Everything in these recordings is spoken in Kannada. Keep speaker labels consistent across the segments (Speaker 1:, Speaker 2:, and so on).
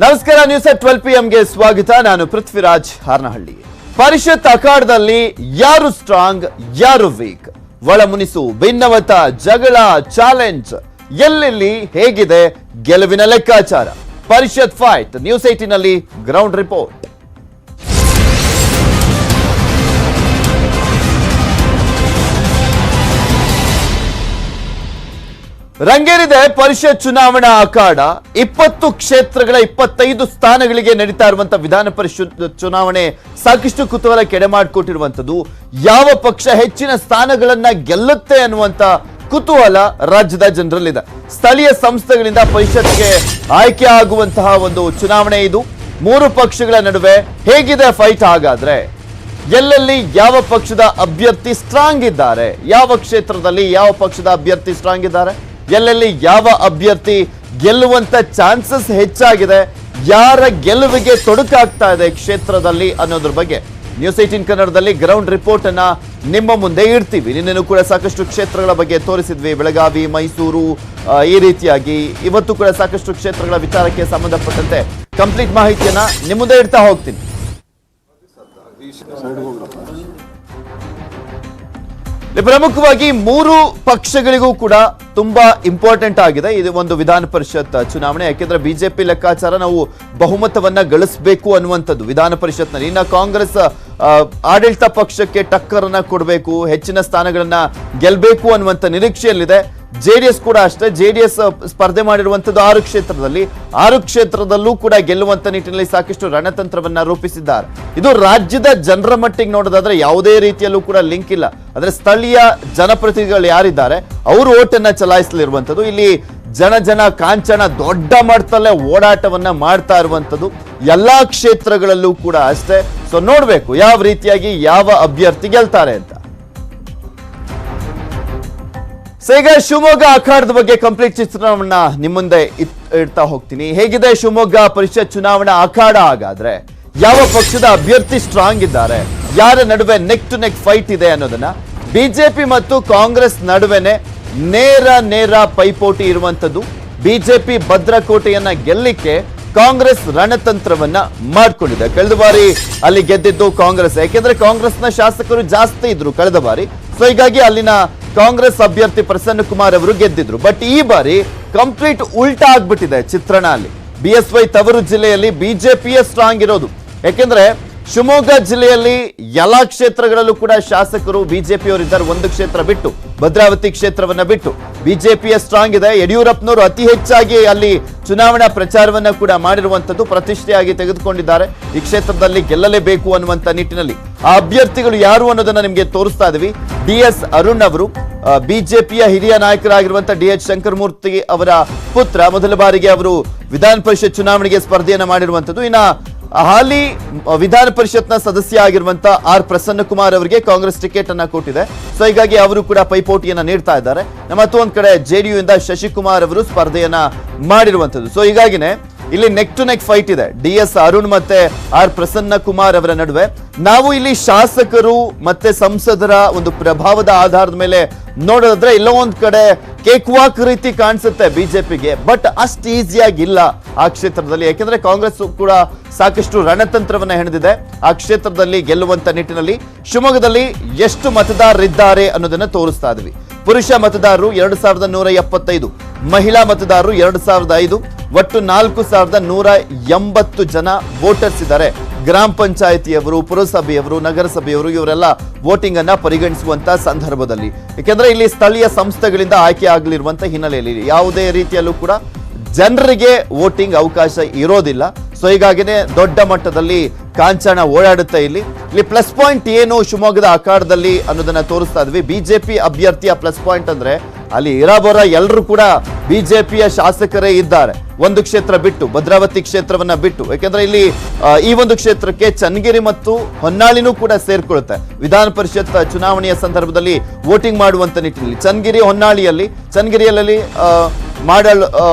Speaker 1: ನಮಸ್ಕಾರ ನ್ಯೂಸ್ 12 PM ಗೆ ಸ್ವಾಗತ. ನಾನು ಪೃಥ್ವಿರಾಜ್ ಹಾರ್ನಹಳ್ಳಿ. ಪರಿಷತ್ ಅಖಾಡದಲ್ಲಿ ಯಾರು ಸ್ಟ್ರಾಂಗ್ ಯಾರು ವೀಕ್, ಒಳಮುನಿಸು ಭಿನ್ನಮತ ಜಗಳ ಚಾಲೆಂಜ್ ಎಲ್ಲೆಲ್ಲಿ ಹೇಗಿದೆ ಗೆಲುವಿನ ಲೆಕ್ಕಾಚಾರ. ಪರಿಷತ್ ಫೈಟ್ ನ್ಯೂಸ್ 18 ನಲ್ಲಿ ಗ್ರೌಂಡ್ ರಿಪೋರ್ಟ್. ರಂಗೇರಿದೆ ಪರಿಷತ್ ಚುನಾವಣಾ ಅಖಾಡ. 20 ಕ್ಷೇತ್ರಗಳ 25 ಸ್ಥಾನಗಳಿಗೆ ನಡೀತಾ ಇರುವಂತಹ ವಿಧಾನ ಪರಿಷತ್ ಚುನಾವಣೆ ಸಾಕಷ್ಟು ಕುತೂಹಲ ಕೆಡೆ ಮಾಡಿಕೊಟ್ಟಿರುವಂತದ್ದು. ಯಾವ ಪಕ್ಷ ಹೆಚ್ಚಿನ ಸ್ಥಾನಗಳನ್ನ ಗೆಲ್ಲುತ್ತೆ ಅನ್ನುವಂತ ಕುತೂಹಲ ರಾಜ್ಯದ ಜನರಲ್ಲಿದೆ. ಸ್ಥಳೀಯ ಸಂಸ್ಥೆಗಳಿಂದ ಪರಿಷತ್ಗೆ ಆಯ್ಕೆ ಆಗುವಂತಹ ಒಂದು ಚುನಾವಣೆ ಇದು. 3 ಪಕ್ಷಗಳ ನಡುವೆ ಹೇಗಿದೆ ಫೈಟ್? ಹಾಗಾದ್ರೆ ಎಲ್ಲೆಲ್ಲಿ ಯಾವ ಪಕ್ಷದ ಅಭ್ಯರ್ಥಿ ಸ್ಟ್ರಾಂಗ್ ಇದ್ದಾರೆ, ಯಾವ ಕ್ಷೇತ್ರದಲ್ಲಿ ಯಾವ ಪಕ್ಷದ ಅಭ್ಯರ್ಥಿ ಸ್ಟ್ರಾಂಗ್ ಇದ್ದಾರೆ, ಎಲ್ಲೆಲ್ಲಿ ಯಾವ ಅಭ್ಯರ್ಥಿ ಗೆಲ್ಲುವಂತ ಚಾನ್ಸಸ್ ಹೆಚ್ಚಾಗಿದೆ, ಯಾರ ಗೆಲುವಿಗೆ ತೊಡಕಾಗ್ತಾ ಇದೆ ಕ್ಷೇತ್ರದಲ್ಲಿ ಅನ್ನೋದ್ರ ಬಗ್ಗೆ ನ್ಯೂಸ್ 18 ಕನ್ನಡದಲ್ಲಿ ಗ್ರೌಂಡ್ ರಿಪೋರ್ಟ್ ಅನ್ನ ನಿಮ್ಮ ಮುಂದೆ ಇಡ್ತೀವಿ. ನಿನ್ನೆನೂ ಕೂಡ ಸಾಕಷ್ಟು ಕ್ಷೇತ್ರಗಳ ಬಗ್ಗೆ ತೋರಿಸಿದ್ವಿ. ಬೆಳಗಾವಿ, ಮೈಸೂರು, ಈ ರೀತಿಯಾಗಿ ಇವತ್ತು ಕೂಡ ಸಾಕಷ್ಟು ಕ್ಷೇತ್ರಗಳ ವಿಚಾರಕ್ಕೆ ಸಂಬಂಧಪಟ್ಟಂತೆ ಕಂಪ್ಲೀಟ್ ಮಾಹಿತಿಯನ್ನ ನಿಮ್ಮ ಮುಂದೆ ಇಡ್ತಾ ಹೋಗ್ತೀನಿ. ಪ್ರಮುಖವಾಗಿ 3 ಪಕ್ಷಗಳಿಗೂ ಕೂಡ ತುಂಬಾ ಇಂಪಾರ್ಟೆಂಟ್ ಆಗಿದೆ ಇದು ಒಂದು ವಿಧಾನ ಪರಿಷತ್ ಚುನಾವಣೆ. ಯಾಕೆಂದ್ರೆ ಬಿಜೆಪಿ ಲೆಕ್ಕಾಚಾರ ನಾವು ಬಹುಮತವನ್ನ ಗಳಿಸಬೇಕು ಅನ್ನುವಂಥದ್ದು ವಿಧಾನ ಪರಿಷತ್ನಲ್ಲಿ. ಇನ್ನು ಕಾಂಗ್ರೆಸ್ ಆಡಳಿತ ಪಕ್ಷಕ್ಕೆ ಟಕ್ಕರನ್ನ ಕೊಡಬೇಕು, ಹೆಚ್ಚಿನ ಸ್ಥಾನಗಳನ್ನ ಗೆಲ್ಲಬೇಕು ಅನ್ನುವಂಥ ನಿರೀಕ್ಷೆಯಲ್ಲಿದೆ. ಜೆಡಿಎಸ್ ಕೂಡ ಅಷ್ಟೇ. ಜೆಡಿಎಸ್ ಸ್ಪರ್ಧೆ ಮಾಡಿರುವಂತದ್ದು 6 ಕ್ಷೇತ್ರದಲ್ಲಿ. 6 ಕ್ಷೇತ್ರದಲ್ಲೂ ಕೂಡ ಗೆಲ್ಲುವಂತ ನಿಟ್ಟಿನಲ್ಲಿ ಸಾಕಷ್ಟು ರಣತಂತ್ರವನ್ನ ರೂಪಿಸಿದ್ದಾರೆ. ಇದು ರಾಜ್ಯದ ಜನರ ಮಟ್ಟಿಗೆ ನೋಡೋದಾದ್ರೆ ಯಾವುದೇ ರೀತಿಯಲ್ಲೂ ಕೂಡ ಲಿಂಕ್ ಇಲ್ಲ. ಅಂದ್ರೆ ಸ್ಥಳೀಯ ಜನಪ್ರತಿನಿಧಿಗಳು ಯಾರಿದ್ದಾರೆ ಅವರು ಓಟನ್ನ ಚಲಾಯಿಸಲಿರುವಂತದ್ದು. ಇಲ್ಲಿ ಜನ ಕಾಂಚನ ದೊಡ್ಡ ಮಟ್ಟದಲ್ಲೇ ಓಡಾಟವನ್ನ ಮಾಡ್ತಾ ಇರುವಂತದ್ದು ಎಲ್ಲಾ ಕ್ಷೇತ್ರಗಳಲ್ಲೂ ಕೂಡ ಅಷ್ಟೇ. ಸೊ ನೋಡ್ಬೇಕು ಯಾವ ರೀತಿಯಾಗಿ ಯಾವ ಅಭ್ಯರ್ಥಿ ಗೆಲ್ತಾರೆ ಅಂತ. ಈಗ ಶಿವಮೊಗ್ಗ ಅಖಾಡದ ಬಗ್ಗೆ ಕಂಪ್ಲೀಟ್ ಚಿತ್ರಣವನ್ನ ನಿಮ್ಮ ಮುಂದೆ ಇಡ್ತಾ ಹೋಗ್ತೀನಿ. ಹೇಗಿದೆ ಶಿವಮೊಗ್ಗ ಪರಿಷತ್ ಚುನಾವಣಾ ಅಖಾಡ? ಹಾಗಾದ್ರೆ ಯಾವ ಪಕ್ಷದ ಅಭ್ಯರ್ಥಿ ಸ್ಟ್ರಾಂಗ್ ಇದ್ದಾರೆ, ಯಾರ ನಡುವೆ ನೆಕ್ ಟು ನೆಕ್ ಫೈಟ್ ಇದೆ ಅನ್ನೋದನ್ನ, ಬಿಜೆಪಿ ಮತ್ತು ಕಾಂಗ್ರೆಸ್ ನಡುವೆನೆ ನೇರ ಪೈಪೋಟಿ ಇರುವಂತದ್ದು. ಬಿಜೆಪಿ ಭದ್ರಕೋಟೆಯನ್ನ ಗೆಲ್ಲಿಕ್ಕೆ ಕಾಂಗ್ರೆಸ್ ರಣತಂತ್ರವನ್ನ ಮಾಡಿಕೊಂಡಿದೆ. ಕಳೆದ ಬಾರಿ ಅಲ್ಲಿ ಗೆದ್ದಿದ್ದು ಕಾಂಗ್ರೆಸ್, ಯಾಕೆಂದ್ರೆ ಕಾಂಗ್ರೆಸ್ನ ಶಾಸಕರು ಜಾಸ್ತಿ ಇದ್ರು ಕಳೆದ ಬಾರಿ. ಸೊ ಹೀಗಾಗಿ ಅಲ್ಲಿನ ಕಾಂಗ್ರೆಸ್ ಅಭ್ಯರ್ಥಿ ಪ್ರಸನ್ನ ಕುಮಾರ್ ಅವರು ಗೆದ್ದಿದ್ರು. ಬಟ್ ಈ ಬಾರಿ ಕಂಪ್ಲೀಟ್ ಉಲ್ಟಾ ಆಗ್ಬಿಟ್ಟಿದೆ ಚಿತ್ರಣ. ಅಲ್ಲಿ BSY ತವರು ಜಿಲ್ಲೆಯಲ್ಲಿ ಬಿಜೆಪಿಯೇ ಸ್ಟ್ರಾಂಗ್ ಇರೋದು. ಯಾಕೆಂದ್ರೆ ಶಿವಮೊಗ್ಗ ಜಿಲ್ಲೆಯಲ್ಲಿ ಎಲ್ಲಾ ಕ್ಷೇತ್ರಗಳಲ್ಲೂ ಕೂಡ ಶಾಸಕರು ಬಿಜೆಪಿಯವರಿದ್ದಾರೆ. ಒಂದು ಕ್ಷೇತ್ರ ಬಿಟ್ಟು, ಭದ್ರಾವತಿ ಕ್ಷೇತ್ರವನ್ನ ಬಿಟ್ಟು ಬಿಜೆಪಿಯ ಸ್ಟ್ರಾಂಗ್ ಇದೆ. ಯಡಿಯೂರಪ್ಪನವರು ಅತಿ ಹೆಚ್ಚಾಗಿ ಅಲ್ಲಿ ಚುನಾವಣಾ ಪ್ರಚಾರವನ್ನ ಕೂಡ ಮಾಡಿರುವಂತದ್ದು, ಪ್ರತಿಷ್ಠೆಯಾಗಿ ತೆಗೆದುಕೊಂಡಿದ್ದಾರೆ. ಈ ಕ್ಷೇತ್ರದಲ್ಲಿ ಗೆಲ್ಲಲೇಬೇಕು ಅನ್ನುವಂತ ನಿಟ್ಟಿನಲ್ಲಿ ಆ ಅಭ್ಯರ್ಥಿಗಳು ಯಾರು ಅನ್ನೋದನ್ನ ನಿಮ್ಗೆ ತೋರಿಸ್ತಾ ಇದೀವಿ. DS ಅರುಣ್ ಅವರು ಬಿಜೆಪಿಯ ಹಿರಿಯ ನಾಯಕರಾಗಿರುವಂತಹ DH ಶಂಕರಮೂರ್ತಿ ಅವರ ಪುತ್ರ. ಮೊದಲ ಬಾರಿಗೆ ಅವರು ವಿಧಾನ ಪರಿಷತ್ ಚುನಾವಣೆಗೆ ಸ್ಪರ್ಧೆಯನ್ನ ಮಾಡಿರುವಂತದ್ದು. ಇನ್ನ ಹಾಲಿ ವಿಧಾನ ಪರಿಷತ್ನ ಸದಸ್ಯ ಆಗಿರುವಂತಹ R ಪ್ರಸನ್ನ ಕುಮಾರ್ ಅವರಿಗೆ ಕಾಂಗ್ರೆಸ್ ಟಿಕೆಟ್ ಅನ್ನ ಕೊಟ್ಟಿದೆ. ಸೊ ಹೀಗಾಗಿ ಅವರು ಕೂಡ ಪೈಪೋಟಿಯನ್ನ ನೀಡ್ತಾ ಇದ್ದಾರೆ. ಮತ್ತೊಂದ್ ಕಡೆ JDU ಇಂದ ಶಶಿಕುಮಾರ್ ಅವರು ಸ್ಪರ್ಧೆಯನ್ನ ಮಾಡಿರುವಂತದ್ದು. ಸೊ ಹೀಗಾಗಿನೇ ಇಲ್ಲಿ ನೆಕ್ ಟು ನೆಕ್ ಫೈಟ್ ಇದೆ DS ಅರುಣ್ ಮತ್ತೆ R ಪ್ರಸನ್ನ ಕುಮಾರ್ ಅವರ ನಡುವೆ. ನಾವು ಇಲ್ಲಿ ಶಾಸಕರು ಮತ್ತೆ ಸಂಸದರ ಒಂದು ಪ್ರಭಾವದ ಆಧಾರದ ಮೇಲೆ ನೋಡೋದಾದ್ರೆ ಎಲ್ಲೋ ಒಂದ್ ಕಡೆ ಕೇಕ್ ವಾಕ್ ರೀತಿ ಕಾಣಿಸುತ್ತೆ ಬಿಜೆಪಿಗೆ. ಬಟ್ ಅಷ್ಟು ಈಸಿಯಾಗಿಲ್ಲ ಆ ಕ್ಷೇತ್ರದಲ್ಲಿ. ಯಾಕೆಂದ್ರೆ ಕಾಂಗ್ರೆಸ್ ಕೂಡ ಸಾಕಷ್ಟು ರಣತಂತ್ರವನ್ನ ಹೆಣೆದಿದೆ ಆ ಕ್ಷೇತ್ರದಲ್ಲಿ ಗೆಲ್ಲುವಂತ ನಿಟ್ಟಿನಲ್ಲಿ. ಶಿವಮೊಗ್ಗದಲ್ಲಿ ಎಷ್ಟು ಮತದಾರರಿದ್ದಾರೆ ಅನ್ನೋದನ್ನ ತೋರಿಸ್ತಾ ಇದ್ವಿ. ಪುರುಷ ಮತದಾರರು 2175, ಮಹಿಳಾ ಮತದಾರರು 2005, ಒಟ್ಟು 4180 ಜನ ವೋಟರ್ಸ್ ಇದ್ದಾರೆ. ಗ್ರಾಮ ಪಂಚಾಯಿತಿಯವರು, ಪುರಸಭೆಯವರು, ನಗರಸಭೆಯವರು ಇವರೆಲ್ಲ ವೋಟಿಂಗ್ ಅನ್ನ ಪರಿಗಣಿಸುವಂತ ಸಂದರ್ಭದಲ್ಲಿ. ಯಾಕೆಂದ್ರೆ ಇಲ್ಲಿ ಸ್ಥಳೀಯ ಸಂಸ್ಥೆಗಳಿಂದ ಆಯ್ಕೆ ಆಗಲಿರುವಂತ ಹಿನ್ನೆಲೆಯಲ್ಲಿ ಯಾವುದೇ ರೀತಿಯಲ್ಲೂ ಕೂಡ ಜನರಿಗೆ ವೋಟಿಂಗ್ ಅವಕಾಶ ಇರೋದಿಲ್ಲ. ಸೊ ಹೀಗಾಗಿನೇ ದೊಡ್ಡ ಮಟ್ಟದಲ್ಲಿ ಕಾಂಚನ ಓಡಾಡುತ್ತೆ. ಇಲ್ಲಿ ಪ್ಲಸ್ ಪಾಯಿಂಟ್ ಏನು ಶಿವಮೊಗ್ಗದ ಅಖಾಡದಲ್ಲಿ ಅನ್ನೋದನ್ನ ತೋರಿಸ್ತಾ ಇದ್ವಿ. ಬಿಜೆಪಿ ಅಭ್ಯರ್ಥಿಯ ಪ್ಲಸ್ ಪಾಯಿಂಟ್ ಅಂದ್ರೆ ಅಲ್ಲಿ ಇರಾಬರ ಎಲ್ಲರೂ ಕೂಡ ಬಿಜೆಪಿಯ ಶಾಸಕರೇ ಇದ್ದಾರೆ. ಒಂದು ಕ್ಷೇತ್ರ ಬಿಟ್ಟು, ಭದ್ರಾವತಿ ಕ್ಷೇತ್ರವನ್ನ ಬಿಟ್ಟು. ಯಾಕೆಂದ್ರೆ ಇಲ್ಲಿ ಈ ಒಂದು ಕ್ಷೇತ್ರಕ್ಕೆ ಚನ್ನಗಿರಿ ಮತ್ತು ಹೊನ್ನಾಳಿನೂ ಕೂಡ ಸೇರ್ಕೊಳ್ಳುತ್ತೆ. ವಿಧಾನ ಪರಿಷತ್ ಚುನಾವಣೆಯ ಸಂದರ್ಭದಲ್ಲಿ ವೋಟಿಂಗ್ ಮಾಡುವಂತ ನಿಟ್ಟಿನಲ್ಲಿ ಚನ್ನಗಿರಿಯಲ್ಲಿ ಮಾಡಲ್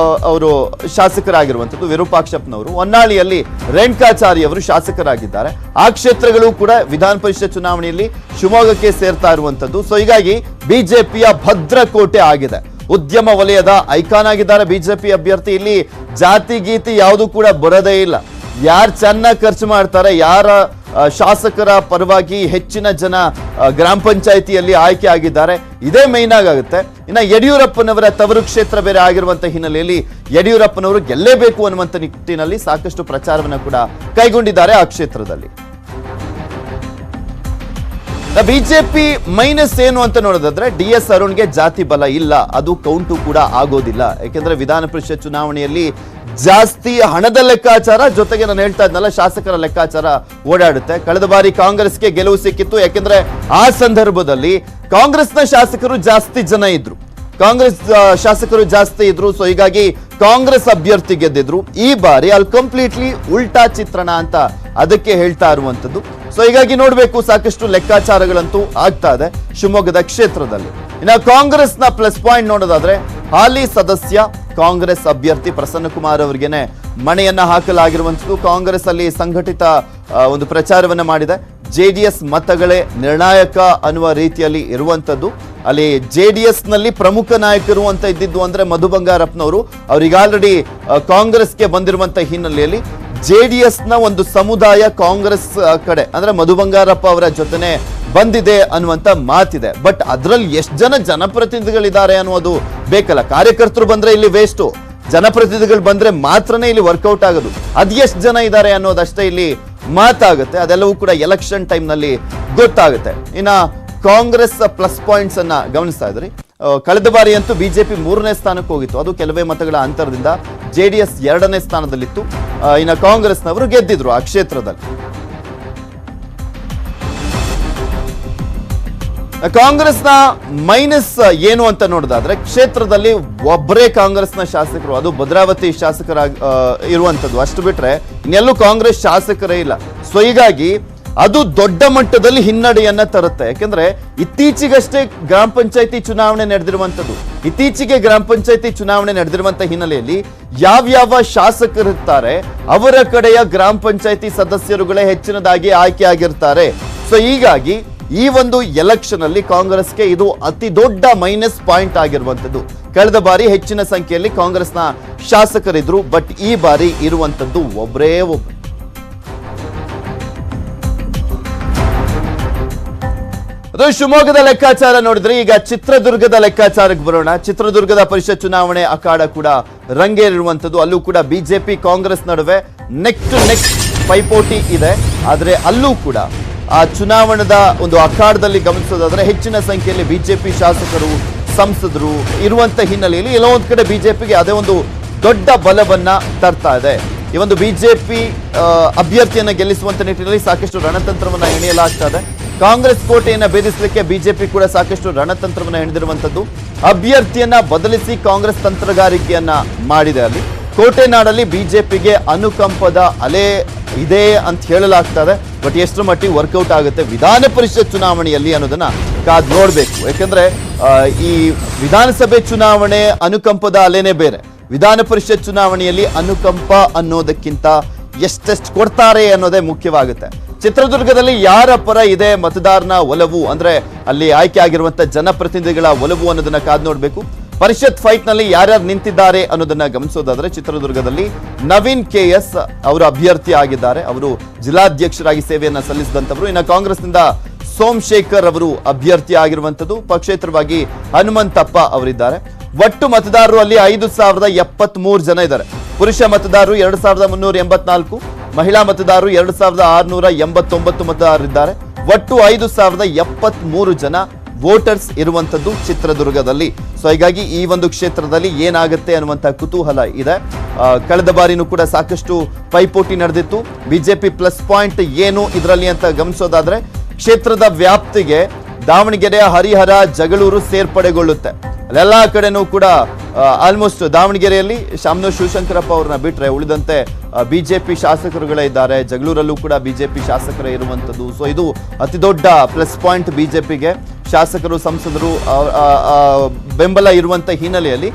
Speaker 1: ಅವರು ಶಾಸಕರಾಗಿರುವಂತದ್ದು ವಿರೂಪಾಕ್ಷಪ್ಪನವರು. ಹೊನ್ನಾಳಿಯಲ್ಲಿ ರೇಣುಕಾಚಾರಿ ಅವರು ಶಾಸಕರಾಗಿದ್ದಾರೆ. ಆ ಕ್ಷೇತ್ರಗಳು ಕೂಡ ವಿಧಾನ ಪರಿಷತ್ ಚುನಾವಣೆಯಲ್ಲಿ ಶಿವಮೊಗ್ಗಕ್ಕೆ ಸೇರ್ತಾ ಇರುವಂತದ್ದು. ಸೊ ಹೀಗಾಗಿ ಬಿಜೆಪಿಯ ಭದ್ರಕೋಟೆ ಆಗಿದೆ. ಉದ್ಯಮ ವಲಯದ ಐಕಾನ್ ಆಗಿದ್ದಾರೆ ಬಿಜೆಪಿ ಅಭ್ಯರ್ಥಿ. ಇಲ್ಲಿ ಜಾತಿ ಗೀತಿ ಯಾವುದು ಕೂಡ ಬರೋದೇ ಇಲ್ಲ. ಯಾರು ಚೆನ್ನಾಗಿ ಖರ್ಚು ಮಾಡ್ತಾರೆ, ಯಾರ ಶಾಸಕರ ಪರವಾಗಿ ಹೆಚ್ಚಿನ ಜನ ಗ್ರಾಮ ಪಂಚಾಯಿತಿಯಲ್ಲಿ ಆಯ್ಕೆ ಆಗಿದ್ದಾರೆ, ಇದೇ ಮೈನ್ ಆಗುತ್ತೆ. ಇನ್ನು ಯಡಿಯೂರಪ್ಪನವರ ತವರು ಕ್ಷೇತ್ರ ಬೇರೆ ಆಗಿರುವಂತಹ ಹಿನ್ನೆಲೆಯಲ್ಲಿ ಯಡಿಯೂರಪ್ಪನವರು ಗೆಲ್ಲೇಬೇಕು ಅನ್ನುವಂಥ ನಿಟ್ಟಿನಲ್ಲಿ ಸಾಕಷ್ಟು ಪ್ರಚಾರವನ್ನು ಕೂಡ ಕೈಗೊಂಡಿದ್ದಾರೆ ಆ ಕ್ಷೇತ್ರದಲ್ಲಿ. ಬಿಜೆಪಿ ಮೈನಸ್ ಏನು ಅಂತ ನೋಡೋದಾದ್ರೆ DS ಅರುಣ್ಗೆ ಜಾತಿ ಬಲ ಇಲ್ಲ, ಅದು ಕೌಂಟು ಕೂಡ ಆಗೋದಿಲ್ಲ. ಯಾಕೆಂದ್ರೆ ವಿಧಾನ ಪರಿಷತ್ ಚುನಾವಣೆಯಲ್ಲಿ ಜಾಸ್ತಿ ಹಣದ ಲೆಕ್ಕಾಚಾರ ಜೊತೆಗೆ ನಾನು ಹೇಳ್ತಾ ಇದ್ನಲ್ಲ ಶಾಸಕರ ಲೆಕ್ಕಾಚಾರ ಓಡಾಡುತ್ತೆ. ಕಳೆದ ಬಾರಿ ಕಾಂಗ್ರೆಸ್ಗೆ ಗೆಲುವು ಸಿಕ್ಕಿತ್ತು, ಯಾಕೆಂದ್ರೆ ಆ ಸಂದರ್ಭದಲ್ಲಿ ಕಾಂಗ್ರೆಸ್ನ ಶಾಸಕರು ಜಾಸ್ತಿ ಜನ ಇದ್ರು, ಸೊ ಹೀಗಾಗಿ ಕಾಂಗ್ರೆಸ್ ಅಭ್ಯರ್ಥಿ ಗೆದ್ದಿದ್ರು. ಈ ಬಾರಿ ಅಲ್ಲಿ ಕಂಪ್ಲೀಟ್ಲಿ ಉಲ್ಟಾ ಚಿತ್ರಣ ಅಂತ ಅದಕ್ಕೆ ಹೇಳ್ತಾ ಇರುವಂತದ್ದು. ಸೊ ಹೀಗಾಗಿ ನೋಡ್ಬೇಕು, ಸಾಕಷ್ಟು ಲೆಕ್ಕಾಚಾರಗಳಂತೂ ಆಗ್ತಾ ಇದೆ ಶಿವಮೊಗ್ಗದ ಕ್ಷೇತ್ರದಲ್ಲಿ. ಇನ್ನು ಕಾಂಗ್ರೆಸ್ನ ಪ್ಲಸ್ ಪಾಯಿಂಟ್ ನೋಡೋದಾದ್ರೆ ಹಾಲಿ ಸದಸ್ಯ ಕಾಂಗ್ರೆಸ್ ಅಭ್ಯರ್ಥಿ ಪ್ರಸನ್ನ ಕುಮಾರ್ ಅವರಿಗೆನೆ ಮಣೆಯನ್ನ ಹಾಕಲಾಗಿರುವಂತದ್ದು. ಕಾಂಗ್ರೆಸ್ ಅಲ್ಲಿ ಸಂಘಟಿತ ಒಂದು ಪ್ರಚಾರವನ್ನ ಮಾಡಿದೆ. JDS ಮತಗಳೇ ನಿರ್ಣಾಯಕ ಅನ್ನುವ ರೀತಿಯಲ್ಲಿ ಇರುವಂತದ್ದು. ಅಲ್ಲಿ JDS ನಲ್ಲಿ ಪ್ರಮುಖ ನಾಯಕರು ಅಂತ ಇದ್ದಿದ್ದು ಅಂದ್ರೆ ಮಧು ಬಂಗಾರಪ್ಪನವರು, ಅವ್ರಿಗೆ ಆಲ್ರೆಡಿ ಕಾಂಗ್ರೆಸ್ಗೆ ಬಂದಿರುವಂತಹ ಹಿನ್ನೆಲೆಯಲ್ಲಿ JDS ನ ಒಂದು ಸಮುದಾಯ ಕಾಂಗ್ರೆಸ್ ಕಡೆ ಅಂದ್ರೆ ಮಧು ಬಂಗಾರಪ್ಪ ಅವರ ಜೊತೆನೆ ಬಂದಿದೆ ಅನ್ನುವಂತ ಮಾತಿದೆ. ಬಟ್ ಅದ್ರಲ್ಲಿ ಎಷ್ಟು ಜನ ಜನಪ್ರತಿನಿಧಿಗಳಿದ್ದಾರೆ ಅನ್ನೋದು ಬೇಕಲ್ಲ. ಕಾರ್ಯಕರ್ತರು ಬಂದ್ರೆ ಇಲ್ಲಿ ವೇಸ್ಟು, ಜನಪ್ರತಿನಿಧಿಗಳು ಬಂದ್ರೆ ಮಾತ್ರನೇ ಇಲ್ಲಿ ವರ್ಕೌಟ್ ಆಗೋದು. ಅದ್ ಎಷ್ಟು ಜನ ಇದ್ದಾರೆ ಅನ್ನೋದಷ್ಟೇ ಇಲ್ಲಿ ಮಾತಾಗುತ್ತೆ. ಅದೆಲ್ಲವೂ ಕೂಡ ಎಲೆಕ್ಷನ್ ಟೈಮ್ ನಲ್ಲಿ ಗೊತ್ತಾಗುತ್ತೆ. ಇನ್ನ ಕಾಂಗ್ರೆಸ್ ಪ್ಲಸ್ ಪಾಯಿಂಟ್ಸ್ ಅನ್ನ ಗಮನಿಸ್ತಾ ಇದ್ರಿ. ಕಳೆದ ಬಾರಿ ಅಂತೂ ಬಿಜೆಪಿ 3ನೇ ಸ್ಥಾನಕ್ಕೆ ಹೋಗಿತ್ತು, ಅದು ಕೆಲವೇ ಮತಗಳ ಅಂತರದಿಂದ. JDS 2ನೇ ಸ್ಥಾನದಲ್ಲಿತ್ತು. ಇನ್ನು ಕಾಂಗ್ರೆಸ್ನವರು ಗೆದ್ದಿದ್ರು ಆ ಕ್ಷೇತ್ರದಲ್ಲಿ. ಕಾಂಗ್ರೆಸ್ನ ಮೈನಸ್ ಏನು ಅಂತ ನೋಡೋದಾದ್ರೆ ಕ್ಷೇತ್ರದಲ್ಲಿ ಒಬ್ಬರೇ ಕಾಂಗ್ರೆಸ್ನ ಶಾಸಕರು, ಅದು ಭದ್ರಾವತಿ ಶಾಸಕರ ಇರುವಂತದ್ದು. ಅಷ್ಟು ಬಿಟ್ರೆ ಇನ್ನೆಲ್ಲೂ ಕಾಂಗ್ರೆಸ್ ಶಾಸಕರೇ ಇಲ್ಲ. ಸೊ ಹೀಗಾಗಿ ಅದು ದೊಡ್ಡ ಮಟ್ಟದಲ್ಲಿ ಹಿನ್ನಡೆಯನ್ನ ತರುತ್ತೆ. ಯಾಕೆಂದ್ರೆ ಇತ್ತೀಚೆಗಷ್ಟೇ ಗ್ರಾಮ ಪಂಚಾಯತಿ ಚುನಾವಣೆ ನಡೆದಿರುವಂತದ್ದು. ಇತ್ತೀಚೆಗೆ ಗ್ರಾಮ ಪಂಚಾಯತಿ ಚುನಾವಣೆ ನಡೆದಿರುವಂತ ಹಿನ್ನೆಲೆಯಲ್ಲಿ ಯಾವ್ಯಾವ ಶಾಸಕರಿರ್ತಾರೆ ಅವರ ಕಡೆಯ ಗ್ರಾಮ ಪಂಚಾಯತಿ ಸದಸ್ಯರುಗಳೇ ಹೆಚ್ಚಿನದಾಗಿ ಆಯ್ಕೆ ಆಗಿರ್ತಾರೆ. ಸೊ ಹೀಗಾಗಿ ಈ ಒಂದು ಎಲೆಕ್ಷನ್ ಅಲ್ಲಿ ಕಾಂಗ್ರೆಸ್ಗೆ ಇದು ಅತಿ ದೊಡ್ಡ ಮೈನಸ್ ಪಾಯಿಂಟ್ ಆಗಿರುವಂತದ್ದು. ಕಳೆದ ಬಾರಿ ಹೆಚ್ಚಿನ ಸಂಖ್ಯೆಯಲ್ಲಿ ಕಾಂಗ್ರೆಸ್ನ ಶಾಸಕರಿದ್ರು, ಬಟ್ ಈ ಬಾರಿ ಇರುವಂತದ್ದು ಒಬ್ಬರೇ ಒಬ್ಬರು. ಅದು ಶಿವಮೊಗ್ಗದ ಲೆಕ್ಕಾಚಾರ ನೋಡಿದ್ರೆ ಈಗ ಚಿತ್ರದುರ್ಗದ ಲೆಕ್ಕಾಚಾರಕ್ಕೆ ಬರೋಣ. ಚಿತ್ರದುರ್ಗದ ಪರಿಷತ್ ಚುನಾವಣೆ ಅಖಾಡ ಕೂಡ ರಂಗೇರಿರುವಂತದ್ದು. ಅಲ್ಲೂ ಕೂಡ ಬಿಜೆಪಿ ಕಾಂಗ್ರೆಸ್ ನಡುವೆ ನೆಕ್ ಟು ನೆಕ್ ಪೈಪೋಟಿ ಇದೆ. ಆದ್ರೆ ಅಲ್ಲೂ ಕೂಡ ಆ ಚುನಾವಣದ ಒಂದು ಅಖಾಡದಲ್ಲಿ ಗಮನಿಸೋದಾದ್ರೆ ಹೆಚ್ಚಿನ ಸಂಖ್ಯೆಯಲ್ಲಿ ಬಿಜೆಪಿ ಶಾಸಕರು ಸಂಸದರು ಇರುವಂತ ಹಿನ್ನೆಲೆಯಲ್ಲಿ ಎಲ್ಲೋ ಒಂದ್ ಕಡೆ ಬಿಜೆಪಿಗೆ ಅದೇ ಒಂದು ದೊಡ್ಡ ಬಲವನ್ನ ತರ್ತಾ ಇದೆ. ಈ ಒಂದು ಬಿಜೆಪಿ ಅಭ್ಯರ್ಥಿಯನ್ನ ಗೆಲ್ಲಿಸುವಂತ ನಿಟ್ಟಿನಲ್ಲಿ ಸಾಕಷ್ಟು ರಣತಂತ್ರವನ್ನ ಹೆಣೆಯಲಾಗ್ತಾ ಇದೆ. ಕಾಂಗ್ರೆಸ್ ಕೋಟೆಯನ್ನ ಭೇದಿಸಲಿಕ್ಕೆ ಬಿಜೆಪಿ ಕೂಡ ಸಾಕಷ್ಟು ರಣತಂತ್ರವನ್ನ ಹೆಣೆದಿರುವಂತದ್ದು. ಅಭ್ಯರ್ಥಿಯನ್ನ ಬದಲಿಸಿ ಕಾಂಗ್ರೆಸ್ ತಂತ್ರಗಾರಿಕೆಯನ್ನ ಮಾಡಿದೆ. ಅಲ್ಲಿ ಕೋಟೆ ನಾಡಲ್ಲಿ ಬಿಜೆಪಿಗೆ ಅನುಕಂಪದ ಅಲೆ ಇದೆ ಅಂತ ಹೇಳಲಾಗ್ತದೆ. ಬಟ್ ಎಷ್ಟರ ಮಟ್ಟಿಗೆ ವರ್ಕೌಟ್ ಆಗುತ್ತೆ ವಿಧಾನ ಪರಿಷತ್ ಚುನಾವಣೆಯಲ್ಲಿ ಅನ್ನೋದನ್ನ ಕಾದ್ ನೋಡ್ಬೇಕು. ಯಾಕಂದ್ರೆ ಈ ವಿಧಾನಸಭೆ ಚುನಾವಣೆ ಅನುಕಂಪದ ಅಲೆನೇ ಬೇರೆ. ವಿಧಾನ ಪರಿಷತ್ ಚುನಾವಣೆಯಲ್ಲಿ ಅನುಕಂಪ ಅನ್ನೋದಕ್ಕಿಂತ ಎಷ್ಟೆಷ್ಟು ಕೊಡ್ತಾರೆ ಅನ್ನೋದೇ ಮುಖ್ಯವಾಗುತ್ತೆ. ಚಿತ್ರದುರ್ಗದಲ್ಲಿ ಯಾರ ಪರ ಇದೆ ಮತದಾರನ ಒಲವು, ಅಂದ್ರೆ ಅಲ್ಲಿ ಆಯ್ಕೆ ಆಗಿರುವಂತ ಜನಪ್ರತಿನಿಧಿಗಳ ಒಲವು ಅನ್ನೋದನ್ನ ಕಾದ್ ನೋಡ್ಬೇಕು. ಪರಿಷತ್ ಫೈಟ್ ನಲ್ಲಿ ಯಾರ್ಯಾರು ನಿಂತಿದ್ದಾರೆ ಅನ್ನೋದನ್ನ ಗಮನಿಸೋದಾದ್ರೆ ಚಿತ್ರದುರ್ಗದಲ್ಲಿ ನವೀನ್ KS ಅವರು ಅಭ್ಯರ್ಥಿ ಆಗಿದ್ದಾರೆ. ಅವರು ಜಿಲ್ಲಾಧ್ಯಕ್ಷರಾಗಿ ಸೇವೆಯನ್ನ ಸಲ್ಲಿಸಿದಂತವರು. ಇನ್ನು ಕಾಂಗ್ರೆಸ್ನಿಂದ ಸೋಮಶೇಖರ್ ಅವರು ಅಭ್ಯರ್ಥಿ ಆಗಿರುವಂತದ್ದು. ಪಕ್ಷೇತರವಾಗಿ ಹನುಮಂತಪ್ಪ ಅವರಿದ್ದಾರೆ. ಒಟ್ಟು ಮತದಾರರು ಅಲ್ಲಿ 5073 ಜನ ಇದ್ದಾರೆ. ಪುರುಷ ಮತದಾರರು 2384, ಮಹಿಳಾ ಮತದಾರರು 2689 ಮತದಾರರಿದ್ದಾರೆ. ಒಟ್ಟು 5073 ಜನ ವೋಟರ್ಸ್ ಇರುವಂತದ್ದು ಚಿತ್ರದುರ್ಗದಲ್ಲಿ. ಸೊ ಹೀಗಾಗಿ ಈ ಒಂದು ಕ್ಷೇತ್ರದಲ್ಲಿ ಏನಾಗುತ್ತೆ ಅನ್ನುವಂತ ಕುತೂಹಲ ಇದೆ. ಕಳೆದ ಬಾರಿನೂ ಕೂಡ ಸಾಕಷ್ಟು ಪೈಪೋಟಿ ನಡೆದಿತ್ತು. ಬಿಜೆಪಿ ಪ್ಲಸ್ ಪಾಯಿಂಟ್ ಏನು ಇದರಲ್ಲಿ ಅಂತ ಗಮನಿಸೋದಾದ್ರೆ ಕ್ಷೇತ್ರದ ವ್ಯಾಪ್ತಿಗೆ ದಾವಣಗೆರೆ, ಹರಿಹರ, ಜಗಳೂರು ಸೇರ್ಪಡೆಗೊಳ್ಳುತ್ತೆ. ಅಲ್ಲೆಲ್ಲಾ ಕಡೆನೂ ಕೂಡ ಆಲ್ಮೋಸ್ಟ್ ದಾವಣಗೆರೆಯಲ್ಲಿ ಶಾಮನೂರು ಶಿವಶಂಕರಪ್ಪ ಅವ್ರನ್ನ ಬಿಟ್ರೆ ಉಳಿದಂತೆ ಬಿಜೆಪಿ ಶಾಸಕರುಗಳೇ ಇದ್ದಾರೆ. ಜಗಳೂರಲ್ಲೂ ಕೂಡ ಬಿಜೆಪಿ ಶಾಸಕರೇ ಇರುವಂತದ್ದು. ಸೊ ಇದು ಅತಿ ದೊಡ್ಡ ಪ್ಲಸ್ ಪಾಯಿಂಟ್ ಬಿಜೆಪಿಗೆ. ಶಾಸಕರು ಸಂಸದರು ಬೆಂಬಲ ಇರುವಂತ ಹಿನ್ನೆಲೆಯಲ್ಲಿ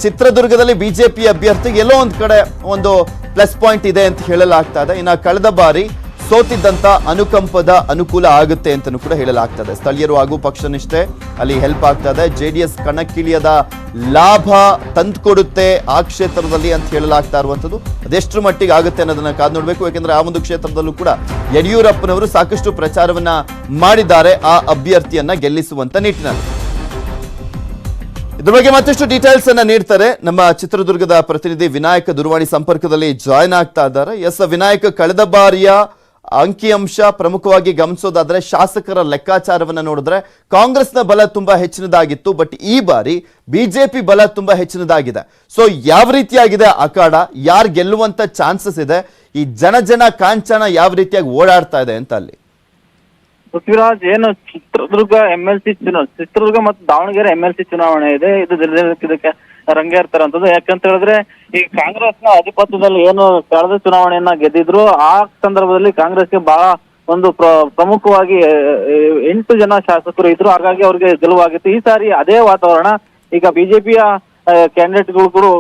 Speaker 1: ಚಿತ್ರದುರ್ಗದಲ್ಲಿ ಬಿಜೆಪಿ ಅಭ್ಯರ್ಥಿಗೆ ಎಲ್ಲೋ ಒಂದ್ ಕಡೆ ಒಂದು ಪ್ಲಸ್ ಪಾಯಿಂಟ್ ಇದೆ ಅಂತ ಹೇಳಲಾಗ್ತಾ ಇದೆ. ಇನ್ನು ಕಳೆದ ಬಾರಿ ಸೋತಿದ್ದಂತ ಅನುಕಂಪದ ಅನುಕೂಲ ಆಗುತ್ತೆ ಅಂತಲೂ ಕೂಡ ಹೇಳಲಾಗ್ತದೆ. ಸ್ಥಳೀಯರು ಹಾಗೂ ಪಕ್ಷ ನಿಷ್ಠೆ ಅಲ್ಲಿ ಹೆಲ್ಪ್ ಆಗ್ತದೆ. ಜೆಡಿಎಸ್ ಕಣಕ್ಕಿಳಿಯದ ಲಾಭ ತಂದುಕೊಡುತ್ತೆ ಆ ಕ್ಷೇತ್ರದಲ್ಲಿ ಅಂತ ಹೇಳಲಾಗ್ತಾ ಇರುವಂಥದ್ದು. ಅದೆಷ್ಟರ ಮಟ್ಟಿಗೆ ಆಗುತ್ತೆ ಅನ್ನೋದನ್ನ ಕಾದು ನೋಡಬೇಕು. ಯಾಕೆಂದ್ರೆ ಆ ಒಂದು ಕ್ಷೇತ್ರದಲ್ಲೂ ಕೂಡ ಯಡಿಯೂರಪ್ಪನವರು ಸಾಕಷ್ಟು ಪ್ರಚಾರವನ್ನ ಮಾಡಿದ್ದಾರೆ ಆ ಅಭ್ಯರ್ಥಿಯನ್ನ ಗೆಲ್ಲಿಸುವಂತ ನಿಟ್ಟಿನಲ್ಲಿ. ಇದ್ರ ಬಗ್ಗೆ ಮತ್ತಷ್ಟು ಡೀಟೇಲ್ಸ್ ಅನ್ನ ನೀಡ್ತಾರೆ ನಮ್ಮ ಚಿತ್ರದುರ್ಗದ ಪ್ರತಿನಿಧಿ ವಿನಾಯಕ್ ದೂರವಾಣಿ ಸಂಪರ್ಕದಲ್ಲಿ ಜಾಯ್ನ್ ಆಗ್ತಾ ಇದ್ದಾರೆ. ವಿನಾಯಕ್, ಕಳೆದ ಬಾರಿಯ ಅಂಕಿಅಂಶ ಪ್ರಮುಖವಾಗಿ ಗಮನಿಸೋದಾದ್ರೆ ಶಾಸಕರ ಲೆಕ್ಕಾಚಾರವನ್ನ ನೋಡಿದ್ರೆ ಕಾಂಗ್ರೆಸ್ನ ಬಲ ತುಂಬಾ ಹೆಚ್ಚಿನದಾಗಿತ್ತು. ಬಟ್ ಈ ಬಾರಿ ಬಿಜೆಪಿ ಬಲ ತುಂಬಾ ಹೆಚ್ಚಿನದಾಗಿದೆ. ಸೊ ಯಾವ ರೀತಿಯಾಗಿದೆ ಅಖಾಡ, ಯಾರು ಗೆಲ್ಲುವಂತ ಚಾನ್ಸಸ್ ಇದೆ, ಈ ಜನ ಕಾಂಚನ ಯಾವ ರೀತಿಯಾಗಿ ಓಡಾಡ್ತಾ ಇದೆ ಅಂತ ಅಲ್ಲಿ?
Speaker 2: ಪೃಥ್ವಿರಾಜ್, ಏನು ಚಿತ್ರದುರ್ಗ ಚಿತ್ರದುರ್ಗ ಮತ್ತು ದಾವಣಗೆರೆ MLC ಚುನಾವಣೆ ಇದೆ. ಇದಕ್ಕೆ ರಂಗೇರ್ತಾರಂತದ್ದು. ಯಾಕಂತ ಹೇಳಿದ್ರೆ ಈ ಕಾಂಗ್ರೆಸ್ನ ಅಧಿಪತ್ಯದಲ್ಲಿ ಏನು ಕಳೆದ ಚುನಾವಣೆಯನ್ನ ಗೆದ್ದಿದ್ರು, ಆ ಸಂದರ್ಭದಲ್ಲಿ ಕಾಂಗ್ರೆಸ್ಗೆ ಬಹಳ ಒಂದು ಪ್ರಮುಖವಾಗಿ 8 ಜನ ಶಾಸಕರು ಇದ್ರು. ಹಾಗಾಗಿ ಅವ್ರಿಗೆ ಗೆಲುವಾಗಿತ್ತು. ಈ ಸಾರಿ ಅದೇ ವಾತಾವರಣ ಈಗ ಬಿಜೆಪಿಯ ಕ್ಯಾಂಡಿಡೇಟ್ಗಳು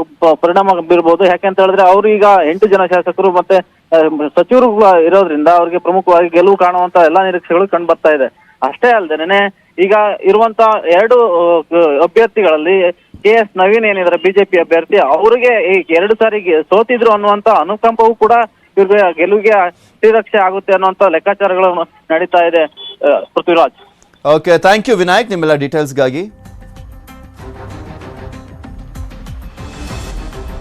Speaker 2: ಪರಿಣಾಮ ಬೀರ್ಬೋದು. ಯಾಕೆಂತ ಹೇಳಿದ್ರೆ ಅವರು ಈಗ 8 ಜನ ಶಾಸಕರು ಮತ್ತೆ ಸಚಿವರು ಇರೋದ್ರಿಂದ ಅವ್ರಿಗೆ ಪ್ರಮುಖವಾಗಿ ಗೆಲುವು ಕಾಣುವಂತ ಎಲ್ಲಾ ನಿರೀಕ್ಷೆಗಳು ಕಂಡು ಬರ್ತಾ ಇದೆ. ಅಷ್ಟೇ ಅಲ್ಲದೆ ಈಗ ಇರುವಂತ 2 ಅಭ್ಯರ್ಥಿಗಳಲ್ಲಿ KS ನವೀನ್ ಏನಿದ್ದಾರೆ ಬಿಜೆಪಿ ಅಭ್ಯರ್ಥಿ, ಅವರಿಗೆ ಈ 2 ಸಾರಿ ಸೋತಿದ್ರು ಅನ್ನುವಂತ ಅನುಕಂಪವೂ ಕೂಡ ಇವ್ರಿಗೆ ಗೆಲುವಿಗೆ ಶ್ರೀರಕ್ಷೆ ಆಗುತ್ತೆ ಅನ್ನುವಂತ ಲೆಕ್ಕಾಚಾರಗಳು ನಡೀತಾ ಇದೆ. Prithviraj,
Speaker 1: okay, thank you Vinayak ನಿಮ್ಮೆಲ್ಲ ಡೀಟೇಲ್ಸ್ಗಾಗಿ.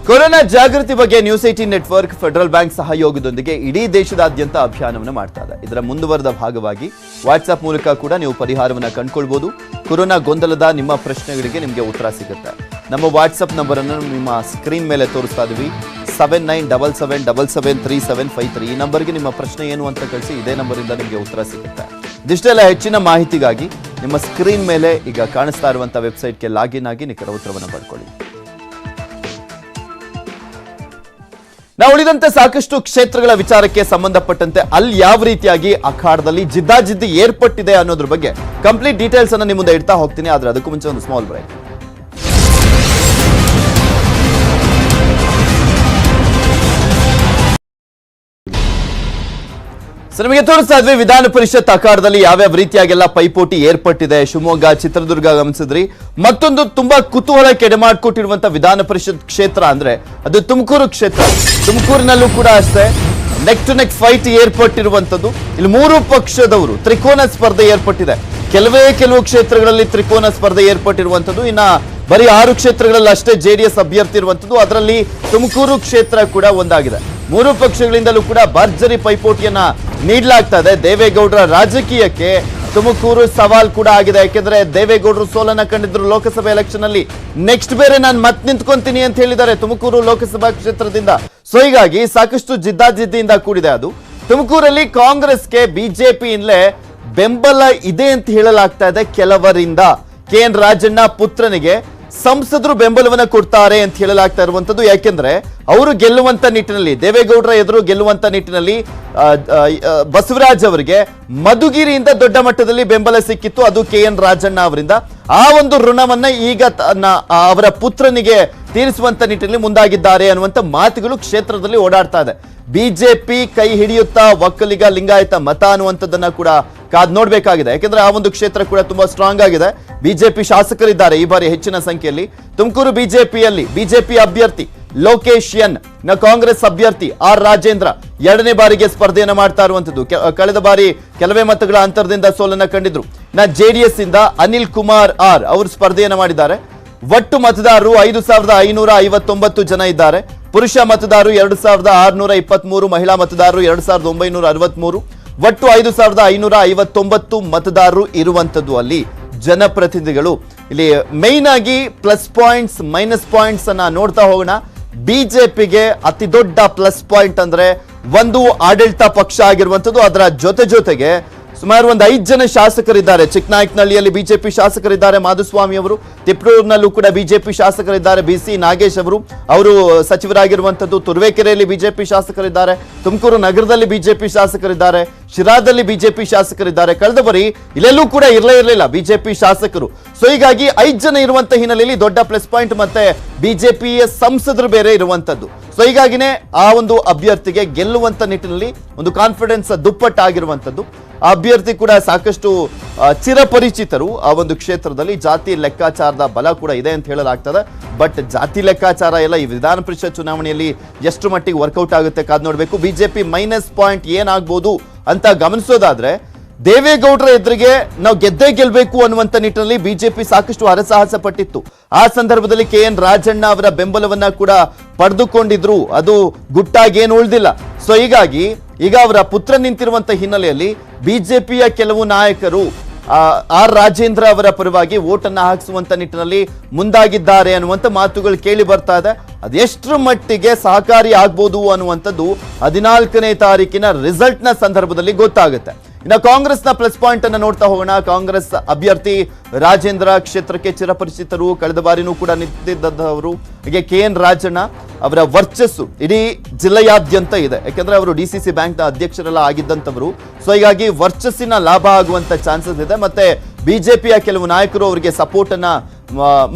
Speaker 1: ಕೊರೋನಾ ಜಾಗೃತಿ ಬಗ್ಗೆ ನ್ಯೂಸ್ 18 ನೆಟ್ವರ್ಕ್ ಫೆಡರಲ್ ಬ್ಯಾಂಕ್ ಸಹಯೋಗದೊಂದಿಗೆ ಇಡೀ ದೇಶದಾದ್ಯಂತ ಅಭಿಯಾನವನ್ನು ಮಾಡ್ತಾ ಇದೆ. ಇದರ ಮುಂದುವರೆದ ಭಾಗವಾಗಿ ವಾಟ್ಸ್ಆಪ್ ಮೂಲಕ ಕೂಡ ನೀವು ಪರಿಹಾರವನ್ನು ಕಂಡುಕೊಳ್ಬಹುದು. ಕೊರೋನಾ ಗೊಂದಲದ ನಿಮ್ಮ ಪ್ರಶ್ನೆಗಳಿಗೆ ನಿಮಗೆ ಉತ್ತರ ಸಿಗುತ್ತೆ. ನಮ್ಮ ವಾಟ್ಸ್ಆಪ್ ನಂಬರ್ ಅನ್ನು ನಿಮ್ಮ ಸ್ಕ್ರೀನ್ ಮೇಲೆ ತೋರಿಸ್ತಾ ಇದೀವಿ. 7977773753 ಈ ನಂಬರ್ಗೆ ನಿಮ್ಮ ಪ್ರಶ್ನೆ ಏನು ಅಂತ ಕಳಿಸಿ. ಇದೇ ನಂಬರಿಂದ ನಿಮಗೆ ಉತ್ತರ ಸಿಗುತ್ತೆ. ಇದಿಷ್ಟೆಲ್ಲ ಹೆಚ್ಚಿನ ಮಾಹಿತಿಗಾಗಿ ನಿಮ್ಮ ಸ್ಕ್ರೀನ್ ಮೇಲೆ ಈಗ ಕಾಣಿಸ್ತಾ ಇರುವಂತಹ ವೆಬ್ಸೈಟ್ಗೆ ಲಾಗಿನ್ ಆಗಿ ನಿಖರ ಉತ್ತರವನ್ನು ಪಡ್ಕೊಳ್ಳಿ. ನಾವು ಉಳಿದಂತೆ ಸಾಕಷ್ಟು ಕ್ಷೇತ್ರಗಳ ವಿಚಾರಕ್ಕೆ ಸಂಬಂಧಪಟ್ಟಂತೆ ಅಲ್ಲಿ ಯಾವ ರೀತಿಯಾಗಿ ಅಖಾಡದಲ್ಲಿ ಜಿದ್ದಾಜಿದ್ದಿ ಏರ್ಪಟ್ಟಿದೆ ಅನ್ನೋದ್ರ ಬಗ್ಗೆ ಕಂಪ್ಲೀಟ್ ಡೀಟೇಲ್ಸ್ ಅನ್ನು ನಿಮ್ಮ ಮುಂದೆ ಇಡ್ತಾ ಹೋಗ್ತೀನಿ. ಆದ್ರೆ ಅದಕ್ಕೂ ಮುಂಚೆ ಒಂದು ಸ್ಮಾಲ್ ಬ್ರೇಕ್. ನಿಮಗೆ ತೋರಿಸ್ತಾ ಇದ್ವಿ ವಿಧಾನ ಪರಿಷತ್ ಅಖಾಡದಲ್ಲಿ ಯಾವ್ಯಾವ ರೀತಿಯಾಗೆಲ್ಲ ಪೈಪೋಟಿ ಏರ್ಪಟ್ಟಿದೆ. ಶಿವಮೊಗ್ಗ, ಚಿತ್ರದುರ್ಗ ಗಮನಿಸಿದ್ರಿ. ಮತ್ತೊಂದು ತುಂಬಾ ಕುತೂಹಲ ಕೆಡಮಾಡ್ಕೊಟ್ಟಿರುವಂತ ವಿಧಾನ ಪರಿಷತ್ ಕ್ಷೇತ್ರ ಅಂದ್ರೆ ಅದು ತುಮಕೂರು ಕ್ಷೇತ್ರ. ತುಮಕೂರಿನಲ್ಲೂ ಕೂಡ ಅಷ್ಟೇ ನೆಕ್ ಟು ನೆಕ್ ಫೈಟ್ ಏರ್ಪಟ್ಟಿರುವಂತದ್ದು. ಇಲ್ಲಿ 3 ಪಕ್ಷದವರು ತ್ರಿಕೋನ ಸ್ಪರ್ಧೆ ಏರ್ಪಟ್ಟಿದೆ. ಕೆಲವು ಕ್ಷೇತ್ರಗಳಲ್ಲಿ ತ್ರಿಕೋನ ಸ್ಪರ್ಧೆ ಏರ್ಪಟ್ಟಿರುವಂತದ್ದು. ಇನ್ನ ಬರೀ 6 ಕ್ಷೇತ್ರಗಳಲ್ಲಿ ಅಷ್ಟೇ JDS ಅಭ್ಯರ್ಥಿ ಇರುವಂತದ್ದು. ಅದರಲ್ಲಿ ತುಮಕೂರು ಕ್ಷೇತ್ರ ಕೂಡ ಒಂದಾಗಿದೆ. 3 ಪಕ್ಷಗಳಿಂದಲೂ ಕೂಡ ಭರ್ಜರಿ ಪೈಪೋಟಿಯನ್ನ ನೀಡಲಾಗ್ತಾ ಇದೆ. ದೇವೇಗೌಡರ ರಾಜಕೀಯಕ್ಕೆ ತುಮಕೂರು ಸವಾಲ್ ಕೂಡ ಆಗಿದೆ. ಯಾಕೆಂದ್ರೆ ದೇವೇಗೌಡರು ಸೋಲನ್ನ ಕಂಡಿದ್ರು ಲೋಕಸಭೆ ಎಲೆಕ್ಷನ್ ಅಲ್ಲಿ. ನೆಕ್ಸ್ಟ್ ಬೇರೆ ನಾನು ಮತ್ ನಿಂತ್ಕೊಂತೀನಿ ಅಂತ ಹೇಳಿದ್ದಾರೆ ತುಮಕೂರು ಲೋಕಸಭಾ ಕ್ಷೇತ್ರದಿಂದ. ಸೊ ಹೀಗಾಗಿ ಸಾಕಷ್ಟು ಜಿದ್ದಾಜಿದ್ದಿಯಿಂದ ಕೂಡಿದೆ ಅದು. ತುಮಕೂರಲ್ಲಿ ಕಾಂಗ್ರೆಸ್ಗೆ ಬಿಜೆಪಿಯಿಂದಲೇ ಬೆಂಬಲ ಇದೆ ಅಂತ ಹೇಳಲಾಗ್ತಾ ಇದೆ ಕೆಲವರಿಂದ. KN ರಾಜಣ್ಣ ಪುತ್ರನಿಗೆ ಸಂಸದರು ಬೆಂಬಲವನ್ನ ಕೊಡ್ತಾರೆ ಅಂತ ಹೇಳಲಾಗ್ತಾ ಇರುವಂತದ್ದು. ಯಾಕೆಂದ್ರೆ ಅವರು ಗೆಲ್ಲುವಂತ ನಿಟ್ಟಿನಲ್ಲಿ, ದೇವೇಗೌಡರ ಎದುರು ಗೆಲ್ಲುವಂತ ನಿಟ್ಟಿನಲ್ಲಿ ಬಸವರಾಜ್ ಅವರಿಗೆ ಮಧುಗಿರಿಯಿಂದ ದೊಡ್ಡ ಮಟ್ಟದಲ್ಲಿ ಬೆಂಬಲ ಸಿಕ್ಕಿತ್ತು. ಅದು KN ರಾಜಣ್ಣ ಅವರಿಂದ. ಆ ಒಂದು ಋಣವನ್ನ ಈಗ ಅವರ ಪುತ್ರನಿಗೆ ತೀರಿಸುವಂತ ನಿಟ್ಟಿನಲ್ಲಿ ಮುಂದಾಗಿದ್ದಾರೆ ಅನ್ನುವಂತ ಮಾತುಗಳು ಕ್ಷೇತ್ರದಲ್ಲಿ ಓಡಾಡ್ತಾ ಇದೆ. ಬಿಜೆಪಿ ಕೈ ಹಿಡಿಯುತ್ತಾ ಒಕ್ಕಲಿಗ ಲಿಂಗಾಯತ ಮತ ಅನ್ನುವಂಥದ್ದನ್ನ ಕೂಡ ಕಾದ್ ನೋಡ್ಬೇಕಾಗಿದೆ. ಯಾಕೆಂದ್ರೆ ಆ ಒಂದು ಕ್ಷೇತ್ರ ಕೂಡ ತುಂಬಾ ಸ್ಟ್ರಾಂಗ್ ಆಗಿದೆ. ಬಿಜೆಪಿ ಶಾಸಕರಿದ್ದಾರೆ ಈ ಬಾರಿ ಹೆಚ್ಚಿನ ಸಂಖ್ಯೆಯಲ್ಲಿ. ತುಮಕೂರು ಬಿಜೆಪಿಯಲ್ಲಿ ಬಿಜೆಪಿ ಅಭ್ಯರ್ಥಿ ಲೋಕೇಶ್ ಎನ್, ಕಾಂಗ್ರೆಸ್ ಅಭ್ಯರ್ಥಿ R ರಾಜೇಂದ್ರ 2ನೇ ಬಾರಿಗೆ ಸ್ಪರ್ಧೆಯನ್ನ ಮಾಡ್ತಾ ಇರುವಂತದ್ದು. ಕಳೆದ ಬಾರಿ ಕೆಲವೇ ಮತಗಳ ಅಂತರದಿಂದ ಸೋಲನ್ನ ಕಂಡಿದ್ರು. JDS ಇಂದ ಅನಿಲ್ ಕುಮಾರ್ R ಅವರು ಸ್ಪರ್ಧೆಯನ್ನ ಮಾಡಿದ್ದಾರೆ. ಒಟ್ಟು ಮತದಾರರು 5559 ಜನ ಇದ್ದಾರೆ. ಪುರುಷ ಮತದಾರರು 2623, ಮಹಿಳಾ ಮತದಾರರು 2963, ಒಟ್ಟು 5559 ಮತದಾರರು ಇರುವಂತದ್ದು ಅಲ್ಲಿ ಜನಪ್ರತಿನಿಧಿಗಳು. ಇಲ್ಲಿ ಮೈನ್ ಆಗಿ ಪ್ಲಸ್ ಪಾಯಿಂಟ್ಸ್ ಮೈನಸ್ ಪಾಯಿಂಟ್ಸ್ ಅನ್ನ ನೋಡ್ತಾ ಹೋಗೋಣ. ಬಿಜೆಪಿಗೆ ಅತಿ ದೊಡ್ಡ ಪ್ಲಸ್ ಪಾಯಿಂಟ್ ಅಂದ್ರೆ ಒಂದು ಆಡಳಿತ ಪಕ್ಷ ಆಗಿರುವಂತದ್ದು. ಅದರ ಜೊತೆಗೆ ಸುಮಾರು ಒಂದು 5 ಜನ ಶಾಸಕರಿದ್ದಾರೆ. ಚಿಕ್ಕನಾಯಕನಹಳ್ಳಿಯಲ್ಲಿ ಬಿಜೆಪಿ ಶಾಸಕರಿದ್ದಾರೆ ಮಾಧುಸ್ವಾಮಿ ಅವರು, ತಿಪ್ಟೂರಿನಲ್ಲೂ ಕೂಡ ಬಿಜೆಪಿ ಶಾಸಕರಿದ್ದಾರೆ BC ನಾಗೇಶ್ ಅವರು ಸಚಿವರಾಗಿರುವಂತದ್ದು. ತುರುವೇಕೆರೆಯಲ್ಲಿ ಬಿಜೆಪಿ ಶಾಸಕರಿದ್ದಾರೆ, ತುಮಕೂರು ನಗರದಲ್ಲಿ ಬಿಜೆಪಿ ಶಾಸಕರಿದ್ದಾರೆ, ಶಿರಾದಲ್ಲಿ ಬಿಜೆಪಿ ಶಾಸಕರಿದ್ದಾರೆ. ಕಳೆದ ಬಾರಿ ಇಲ್ಲೆಲ್ಲೂ ಕೂಡ ಇರಲಿಲ್ಲ ಬಿಜೆಪಿ ಶಾಸಕರು. ಸೊ ಹೀಗಾಗಿ 5 ಜನ ಇರುವಂತ ಹಿನ್ನೆಲೆಯಲ್ಲಿ ದೊಡ್ಡ ಪ್ಲಸ್ ಪಾಯಿಂಟ್, ಮತ್ತೆ ಬಿಜೆಪಿಯ ಸಂಸದರು ಬೇರೆ ಇರುವಂತದ್ದು. ಸೊ ಹೀಗಾಗಿನೇ ಆ ಒಂದು ಅಭ್ಯರ್ಥಿಗೆ ಗೆಲ್ಲುವಂತ ನಿಟ್ಟಿನಲ್ಲಿ ಒಂದು ಕಾನ್ಫಿಡೆನ್ಸ್ ದುಪ್ಪಟ್ಟಾಗಿರುವಂತದ್ದು. ಆ ಅಭ್ಯರ್ಥಿ ಕೂಡ ಸಾಕಷ್ಟು ಚಿರಪರಿಚಿತರು ಆ ಒಂದು ಕ್ಷೇತ್ರದಲ್ಲಿ. ಜಾತಿ ಲೆಕ್ಕಾಚಾರದ ಬಲ ಕೂಡ ಇದೆ ಅಂತ ಹೇಳಲಾಗ್ತದೆ. ಬಟ್ ಜಾತಿ ಲೆಕ್ಕಾಚಾರ ಎಲ್ಲ ಈ ವಿಧಾನ ಪರಿಷತ್ ಚುನಾವಣೆಯಲ್ಲಿ ಎಷ್ಟು ಮಟ್ಟಿಗೆ ವರ್ಕೌಟ್ ಆಗುತ್ತೆ ಕಾದ್ ನೋಡ್ಬೇಕು. ಬಿಜೆಪಿ ಮೈನಸ್ ಪಾಯಿಂಟ್ ಏನಾಗ್ಬೋದು ಅಂತ ಗಮನಿಸೋದಾದ್ರೆ, ದೇವೇಗೌಡರ ಎದುರಿಗೆ ನಾವು ಗೆದ್ದೇ ಗೆಲ್ಬೇಕು ಅನ್ನುವಂತ ನಿಟ್ಟಿನಲ್ಲಿ ಬಿಜೆಪಿ ಸಾಕಷ್ಟು ಹರಸಾಹಸ ಪಟ್ಟಿತ್ತು. ಆ ಸಂದರ್ಭದಲ್ಲಿ KN ರಾಜಣ್ಣ ಅವರ ಬೆಂಬಲವನ್ನ ಕೂಡ ಪಡೆದುಕೊಂಡಿದ್ರು. ಅದು ಗುಟ್ಟಾಗಿ ಏನು ಉಳಿದಿಲ್ಲ. ಸೊ ಹೀಗಾಗಿ ಈಗ ಅವರ ಪುತ್ರ ನಿಂತಿರುವಂತ ಹಿನ್ನೆಲೆಯಲ್ಲಿ ಬಿಜೆಪಿಯ ಕೆಲವು ನಾಯಕರು ಆರ್ ರಾಜೇಂದ್ರ ಅವರ ಪರವಾಗಿ ವೋಟನ್ನ ಹಾಕಿಸುವಂತ ನಿಟ್ಟಿನಲ್ಲಿ ಮುಂದಾಗಿದ್ದಾರೆ ಅನ್ನುವಂಥ ಮಾತುಗಳು ಕೇಳಿ ಬರ್ತಾ ಇದೆ. ಅದೆಷ್ಟರ ಮಟ್ಟಿಗೆ ಸಹಕಾರಿ ಆಗ್ಬೋದು ಅನ್ನುವಂಥದ್ದು 14ನೇ ತಾರೀಕಿನ ರಿಸಲ್ಟ್ ನ ಸಂದರ್ಭದಲ್ಲಿ ಗೊತ್ತಾಗುತ್ತೆ. ಇನ್ನು ಕಾಂಗ್ರೆಸ್ನ ಪ್ಲಸ್ ಪಾಯಿಂಟ್ ಅನ್ನು ನೋಡ್ತಾ ಹೋಗೋಣ. ಕಾಂಗ್ರೆಸ್ ಅಭ್ಯರ್ಥಿ ರಾಜೇಂದ್ರ ಕ್ಷೇತ್ರಕ್ಕೆ ಚಿರಪರಿಚಿತರು, ಕಳೆದ ಬಾರಿನೂ ಕೂಡ ನಿಂತಿದ್ದವರು. ಹೀಗೆ KN ರಾಜಣ್ಣ ಅವರ ವರ್ಚಸ್ಸು ಇಡೀ ಜಿಲ್ಲೆಯಾದ್ಯಂತ ಇದೆ. ಯಾಕಂದ್ರೆ ಅವರು DCC ಬ್ಯಾಂಕ್ನ ಅಧ್ಯಕ್ಷರೆಲ್ಲ ಆಗಿದ್ದಂಥವರು. ಸೊ ಹೀಗಾಗಿ ವರ್ಚಸ್ಸಿನ ಲಾಭ ಆಗುವಂತ ಚಾನ್ಸಸ್ ಇದೆ. ಮತ್ತೆ ಬಿಜೆಪಿಯ ಕೆಲವು ನಾಯಕರು ಅವರಿಗೆ ಸಪೋರ್ಟ್ ಅನ್ನ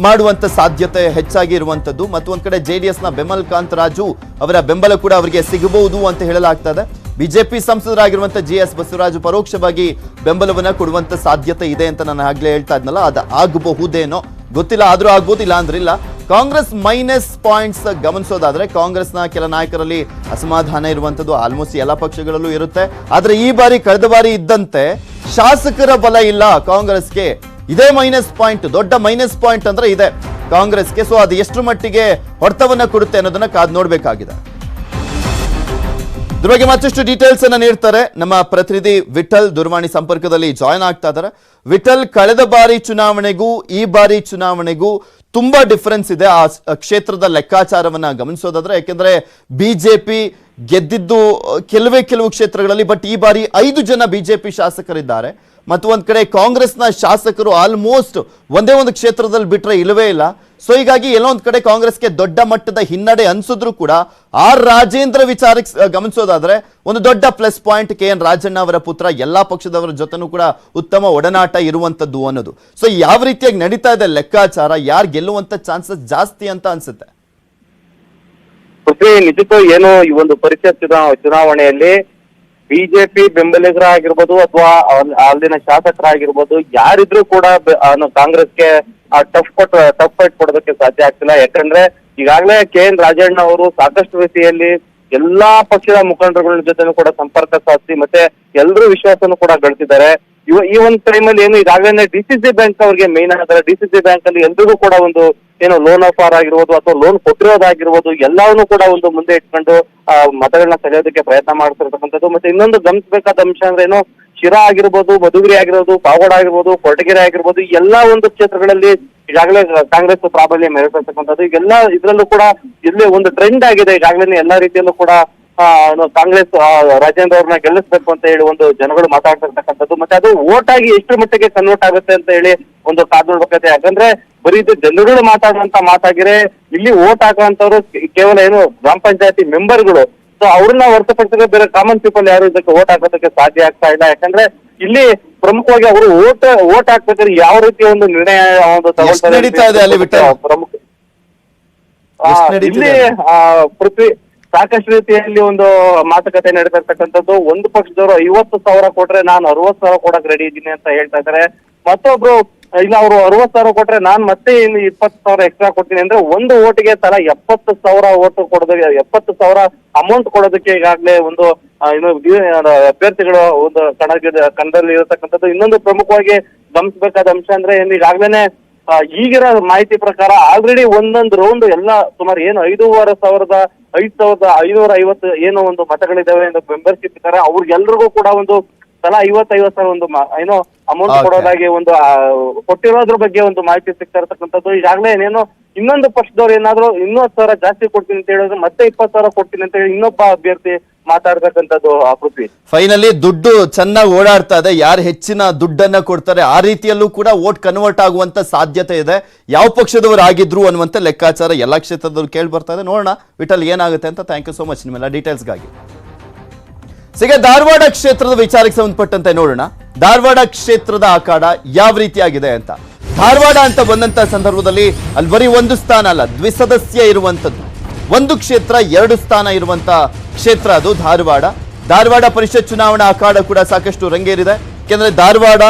Speaker 1: ಮಾಡುವಂತ ಸಾಧ್ಯತೆ ಹೆಚ್ಚಾಗಿ ಇರುವಂತದ್ದು. ಮತ್ತೊಂದ್ ಕಡೆ JDS ನ ಬೆಮಲ್ ಕಾಂತ್ ರಾಜು ಅವರ ಬೆಂಬಲ ಕೂಡ ಅವರಿಗೆ ಸಿಗಬಹುದು ಅಂತ ಹೇಳಲಾಗ್ತದೆ. ಬಿಜೆಪಿ ಸಂಸದರಾಗಿರುವಂತ GS ಬಸವರಾಜು ಪರೋಕ್ಷವಾಗಿ ಬೆಂಬಲವನ್ನ ಕೊಡುವಂತ ಸಾಧ್ಯತೆ ಇದೆ ಅಂತ ನಾನು ಆಗ್ಲೇ ಹೇಳ್ತಾ ಇದ್ನಲ್ಲ, ಅದು ಆಗಬಹುದೇನೋ ಗೊತ್ತಿಲ್ಲ. ಆದ್ರೂ ಆಗ್ಬೋದು, ಇಲ್ಲ ಅಂದ್ರೆ ಇಲ್ಲ. ಕಾಂಗ್ರೆಸ್ ಮೈನಸ್ ಪಾಯಿಂಟ್ಸ್ ಗಮನಿಸೋದಾದ್ರೆ, ಕಾಂಗ್ರೆಸ್ನ ಕೆಲ ನಾಯಕರಲ್ಲಿ ಅಸಮಾಧಾನ ಇರುವಂತದ್ದು ಆಲ್ಮೋಸ್ಟ್ ಎಲ್ಲ ಪಕ್ಷಗಳಲ್ಲೂ ಇರುತ್ತೆ. ಆದ್ರೆ ಈ ಬಾರಿ ಕಳೆದ ಬಾರಿ ಇದ್ದಂತೆ ಶಾಸಕರ ಬಲ ಇಲ್ಲ ಕಾಂಗ್ರೆಸ್ಗೆ. ಇದೇ ಮೈನಸ್ ಪಾಯಿಂಟ್, ದೊಡ್ಡ ಮೈನಸ್ ಪಾಯಿಂಟ್ ಅಂದ್ರೆ ಇದೆ ಕಾಂಗ್ರೆಸ್ಗೆ. ಸೊ ಅದು ಎಷ್ಟು ಮಟ್ಟಿಗೆ ಹೊಡೆತವನ್ನ ಕೊಡುತ್ತೆ ಅನ್ನೋದನ್ನ ಕಾದ್ ನೋಡ್ಬೇಕಾಗಿದೆ. ಇದ್ರ ಬಗ್ಗೆ ಮತ್ತಷ್ಟು ಡೀಟೇಲ್ಸ್ ಅನ್ನ ನೀಡ್ತಾರೆ ನಮ್ಮ ಪ್ರತಿನಿಧಿ ವಿಠಲ್. ದೂರವಾಣಿ ಸಂಪರ್ಕದಲ್ಲಿ ಜಾಯ್ನ್ ಆಗ್ತಾ ಇದ್ದಾರೆ. ವಿಠಲ್, ಕಳೆದ ಬಾರಿ ಚುನಾವಣೆಗೂ ಈ ಬಾರಿ ಚುನಾವಣೆಗೂ ತುಂಬಾ ಡಿಫರೆನ್ಸ್ ಇದೆ ಆ ಕ್ಷೇತ್ರದ ಲೆಕ್ಕಾಚಾರವನ್ನ ಗಮನಿಸೋದಾದ್ರೆ. ಯಾಕೆಂದ್ರೆ ಬಿಜೆಪಿ ಗೆದ್ದಿದ್ದು ಕೆಲವು ಕ್ಷೇತ್ರಗಳಲ್ಲಿ, ಬಟ್ ಈ ಬಾರಿ 5 ಜನ ಬಿಜೆಪಿ ಶಾಸಕರಿದ್ದಾರೆ. ಮತ್ತು ಒಂದ್ ಕಡೆ ಕಾಂಗ್ರೆಸ್ನ ಶಾಸಕರು ಆಲ್ಮೋಸ್ಟ್ ಒಂದೇ ಒಂದು ಕ್ಷೇತ್ರದಲ್ಲಿ ಬಿಟ್ರೆ ಇಲ್ಲವೇ ಇಲ್ಲ. ಸೊ ಹೀಗಾಗಿ ಎಲ್ಲೋ ಒಂದ್ ಕಡೆ ಕಾಂಗ್ರೆಸ್ಗೆ ದೊಡ್ಡ ಮಟ್ಟದ ಹಿನ್ನಡೆ ಅನ್ಸಿದ್ರು ಕೂಡ ಆರ್ ರಾಜೇಂದ್ರ ವಿಚಾರಕ್ಕೆ ಗಮನಿಸೋದಾದ್ರೆ ಒಂದು ದೊಡ್ಡ ಪ್ಲಸ್ ಪಾಯಿಂಟ್ KN ರಾಜಣ್ಣ ಅವರ ಪುತ್ರ ಎಲ್ಲಾ ಪಕ್ಷದವರ ಜೊತೆನೂ ಕೂಡ ಉತ್ತಮ ಒಡನಾಟ ಇರುವಂತದ್ದು ಅನ್ನೋದು. ಸೊ ಯಾವ ರೀತಿಯಾಗಿ ನಡೀತಾ ಇದೆ ಲೆಕ್ಕಾಚಾರ, ಯಾರು ಗೆಲ್ಲುವಂತ ಚಾನ್ಸಸ್ ಜಾಸ್ತಿ ಅಂತ ಅನ್ಸುತ್ತೆ?
Speaker 3: ನಿಜಕ್ಕೂ ಏನು ಈ ಒಂದು ಪರಿಷತ್ ಚುನಾವಣೆಯಲ್ಲಿ ಬಿಜೆಪಿ ಬೆಂಬಲಿಗರಾಗಿರ್ಬೋದು ಅಥವಾ ಅಲ್ಲಿನ ಶಾಸಕರಾಗಿರ್ಬೋದು ಯಾರಿದ್ರು ಕೂಡ ಕಾಂಗ್ರೆಸ್ಗೆ ಟಫ್ ಫೈಟ್ ಕೊಡೋದಕ್ಕೆ ಸಾಧ್ಯ ಆಗ್ತಿಲ್ಲ. ಯಾಕಂದ್ರೆ ಈಗಾಗಲೇ KN ರಾಜಣ್ಣ ಅವರು ಸಾಕಷ್ಟು ರೀತಿಯಲ್ಲಿ ಎಲ್ಲಾ ಪಕ್ಷದ ಮುಖಂಡರುಗಳ ಜೊತೆನೂ ಕೂಡ ಸಂಪರ್ಕ ಸಾಧಿಸಿ ಮತ್ತೆ ಎಲ್ಲರೂ ವಿಶ್ವಾಸನೂ ಕೂಡ ಗಳಿಸಿದ್ದಾರೆ. ಈ ಒಂದು ಟೈಮಲ್ಲಿ ಏನು ಈಗಾಗಲೇ DCC ಬ್ಯಾಂಕ್ ಅವ್ರಿಗೆ ಮೇನ್ ಆದ್ರೆ DCC ಬ್ಯಾಂಕ್ ಅಲ್ಲಿ ಎಲ್ರಿಗೂ ಕೂಡ ಒಂದು ಏನು ಲೋನ್ ಆಫರ್ ಆಗಿರ್ಬೋದು ಅಥವಾ ಲೋನ್ ಕೊಟ್ಟಿರೋದಾಗಿರ್ಬೋದು ಎಲ್ಲವನ್ನೂ ಕೂಡ ಒಂದು ಮುಂದೆ ಇಟ್ಕೊಂಡು ಮತಗಳನ್ನ ಸೆಳೆಯೋದಕ್ಕೆ ಪ್ರಯತ್ನ ಮಾಡ್ತಿರ್ತಕ್ಕಂಥದ್ದು. ಮತ್ತೆ ಇನ್ನೊಂದು ಗಮನಿಸಬೇಕಾದ ಅಂಶ ಅಂದ್ರೆ ಏನು, ಶಿರಾ ಆಗಿರ್ಬೋದು, ಮಧುಗಿರಿ ಆಗಿರ್ಬೋದು, ಪಾವಗಡ ಆಗಿರ್ಬೋದು, ಕೊರಟಗೆರೆ ಆಗಿರ್ಬೋದು, ಎಲ್ಲಾ ಒಂದು ಕ್ಷೇತ್ರಗಳಲ್ಲಿ ಈಗಾಗಲೇ ಕಾಂಗ್ರೆಸ್ ಪ್ರಾಬಲ್ಯ ಮೆರೆದಿರ್ತಕ್ಕಂಥದ್ದು. ಈಗೆಲ್ಲ ಇದ್ರಲ್ಲೂ ಕೂಡ ಇಲ್ಲಿ ಒಂದು ಟ್ರೆಂಡ್ ಆಗಿದೆ. ಈಗಾಗಲೇ ಎಲ್ಲಾ ರೀತಿಯಲ್ಲೂ ಕೂಡ ಕಾಂಗ್ರೆಸ್ ರಾಜೇಂದ್ರ ಅವ್ರನ್ನ ಗೆಲ್ಲಿಸ್ಬೇಕು ಅಂತ ಹೇಳಿ ಒಂದು ಜನಗಳು ಮಾತಾಡ್ತಿರ್ತಕ್ಕಂಥದ್ದು. ಮತ್ತೆ ಅದು ವೋಟ್ ಆಗಿ ಎಷ್ಟು ಮಟ್ಟಿಗೆ ಕನ್ವರ್ಟ್ ಆಗುತ್ತೆ ಅಂತ ಹೇಳಿ ಒಂದು ಕಾದ್ ನೋಡ್ಬೇಕೈತೆ. ಯಾಕಂದ್ರೆ ಬರೀ ಇದು ಜನಗಳು ಮಾತಾಡುವಂತ ಮಾತಾಗಿರೆ ಇಲ್ಲಿ ವೋಟ್ ಹಾಕುವಂತವ್ರು ಕೇವಲ ಏನು ಗ್ರಾಮ ಪಂಚಾಯತಿ ಮೆಂಬರ್ಗಳು. ಸೊ ಅವ್ರನ್ನ ಹೊರತುಪಡಿಸಿದ್ರೆ ಬೇರೆ ಕಾಮನ್ ಪೀಪಲ್ ಯಾರು ಇದಕ್ಕೆ ವೋಟ್ ಹಾಕೋದಕ್ಕೆ ಸಾಧ್ಯ ಆಗ್ತಾ ಇಲ್ಲ. ಯಾಕಂದ್ರೆ ಇಲ್ಲಿ ಪ್ರಮುಖವಾಗಿ ಅವರು ವೋಟ್ ಹಾಕ್ಬೇಕಾದ್ರೆ ಯಾವ ರೀತಿಯ ಒಂದು ನಿರ್ಣಯ ಒಂದು ತಗೊಳ್ತಾರೆ ಪ್ರಮುಖ ಇಲ್ಲಿ ಪೃಥ್ವಿ ಸಾಕಷ್ಟು ರೀತಿಯಲ್ಲಿ ಒಂದು ಮಾತುಕತೆ ನಡೀತಿರ್ತಕ್ಕಂಥದ್ದು. ಒಂದು ಪಕ್ಷದವರು 50,000 ಕೊಟ್ರೆ ನಾನು 60,000 ಕೊಡಕ್ ರೆಡಿ ಇದ್ದೀನಿ ಅಂತ ಹೇಳ್ತಾ ಇದ್ದಾರೆ. ಮತ್ತೊಬ್ರು ಇಲ್ಲ ಅವರು 60,000 ಕೊಟ್ರೆ ನಾನ್ ಮತ್ತೆ ಇನ್ನು 20,000 ಎಕ್ಸ್ಟ್ರಾ ಕೊಡ್ತೀನಿ ಅಂದ್ರೆ ಒಂದು ಓಟಿಗೆ ತಲಾ 70,000 ಓಟು ಕೊಡೋದಕ್ಕೆ 70,000 ಅಮೌಂಟ್ ಕೊಡೋದಕ್ಕೆ ಈಗಾಗಲೇ ಒಂದು ಅಭ್ಯರ್ಥಿಗಳು ಒಂದು ಕಣದಲ್ಲಿ ಇರತಕ್ಕಂಥದ್ದು. ಇನ್ನೊಂದು ಪ್ರಮುಖವಾಗಿ ಗಮನಿಸಬೇಕಾದ ಅಂಶ ಅಂದ್ರೆ ಈಗಾಗ್ಲೇನೆ ಈಗಿರೋ ಮಾಹಿತಿ ಪ್ರಕಾರ ಆಲ್ರೆಡಿ ಒಂದೊಂದು ರೌಂಡ್ ಎಲ್ಲ ಸುಮಾರು ಏನು 5,550 ಏನು ಒಂದು ಮತಗಳಿದಾವೆ ಎಂದು ಮೆಂಬರ್ಶಿಪ್ ಇದ್ದಾರೆ ಅವ್ರಿಗೆಲ್ರಿಗೂ ಕೂಡ ಒಂದು ತಲಾ 50,000 ಸಾವಿರ ಒಂದು ಏನೋ ಅಮೌಂಟ್
Speaker 1: Okay.
Speaker 3: ಕೊಡೋದಾಗಿ ಒಂದು ಕೊಟ್ಟಿರೋದ್ರ ಬಗ್ಗೆ ಒಂದು ಮಾಹಿತಿ ಸಿಗ್ತಾ ಇರ್ತಕ್ಕಂಥದ್ದು. ಈಗಾಗಲೇ ಏನೇನೋ ಇನ್ನೊಂದು ಪಕ್ಷದವ್ರು ಏನಾದ್ರು ಇನ್ನೂ 10,000 ಜಾಸ್ತಿ ಕೊಡ್ತೀನಿ ಅಂತ ಹೇಳಿದ್ರೆ ಮತ್ತೆ 20,000 ಕೊಡ್ತೀನಿ ಅಂತ ಹೇಳಿ ಇನ್ನೊಬ್ಬ ಅಭ್ಯರ್ಥಿ ಮಾತಾಡ್ತಕ್ಕಂಥದ್ದು ಪೃಥ್ವಿ.
Speaker 1: ಫೈನಲಿ ದುಡ್ಡು ಚೆನ್ನಾಗಿ ಓಡಾಡ್ತಾ ಇದೆ, ಯಾರು ಹೆಚ್ಚಿನ ದುಡ್ಡನ್ನ ಕೊಡ್ತಾರೆ ಆ ರೀತಿಯಲ್ಲೂ ಕೂಡ ವೋಟ್ ಕನ್ವರ್ಟ್ ಆಗುವಂತ ಸಾಧ್ಯತೆ ಇದೆ. ಯಾವ ಪಕ್ಷದವರು ಆಗಿದ್ರು ಅನ್ನುವಂತ ಲೆಕ್ಕಾಚಾರ ಎಲ್ಲಾ ಕ್ಷೇತ್ರದವ್ರು ಕೇಳಿ ಬರ್ತಾ ಇದೆ. ನೋಡೋಣ ವಿಠಲ್ ಏನಾಗುತ್ತೆ ಅಂತ. ಥ್ಯಾಂಕ್ ಯು ಸೋ ಮಚ್ ನಿಮ್ಮೆಲ್ಲ ಡೀಟೇಲ್ಸ್ಗಾಗಿ. ಈಗ ಧಾರವಾಡ ಕ್ಷೇತ್ರದ ವಿಚಾರಕ್ಕೆ ಸಂಬಂಧಪಟ್ಟಂತೆ ನೋಡೋಣ. ಧಾರವಾಡ ಕ್ಷೇತ್ರದ ಆಕಾಡ ಯಾವ ರೀತಿಯಾಗಿದೆ ಅಂತ. ಧಾರವಾಡ ಅಂತ ಬಂದಂತ ಸಂದರ್ಭದಲ್ಲಿ ಅಲ್ಲಿ ಬರೀ ಒಂದು ಸ್ಥಾನ ಅಲ್ಲ, ದ್ವಿಸದಸ್ಯ ಇರುವಂತದ್ದು. ಒಂದು ಕ್ಷೇತ್ರ 2 ಸ್ಥಾನ ಇರುವಂತ ಕ್ಷೇತ್ರ ಅದು ಧಾರವಾಡ ಪರಿಷತ್ ಚುನಾವಣಾ ಅಖಾಡ ಕೂಡ ಸಾಕಷ್ಟು ರಂಗೇರಿದೆ. ಯಾಕೆಂದ್ರೆ ಧಾರವಾಡ,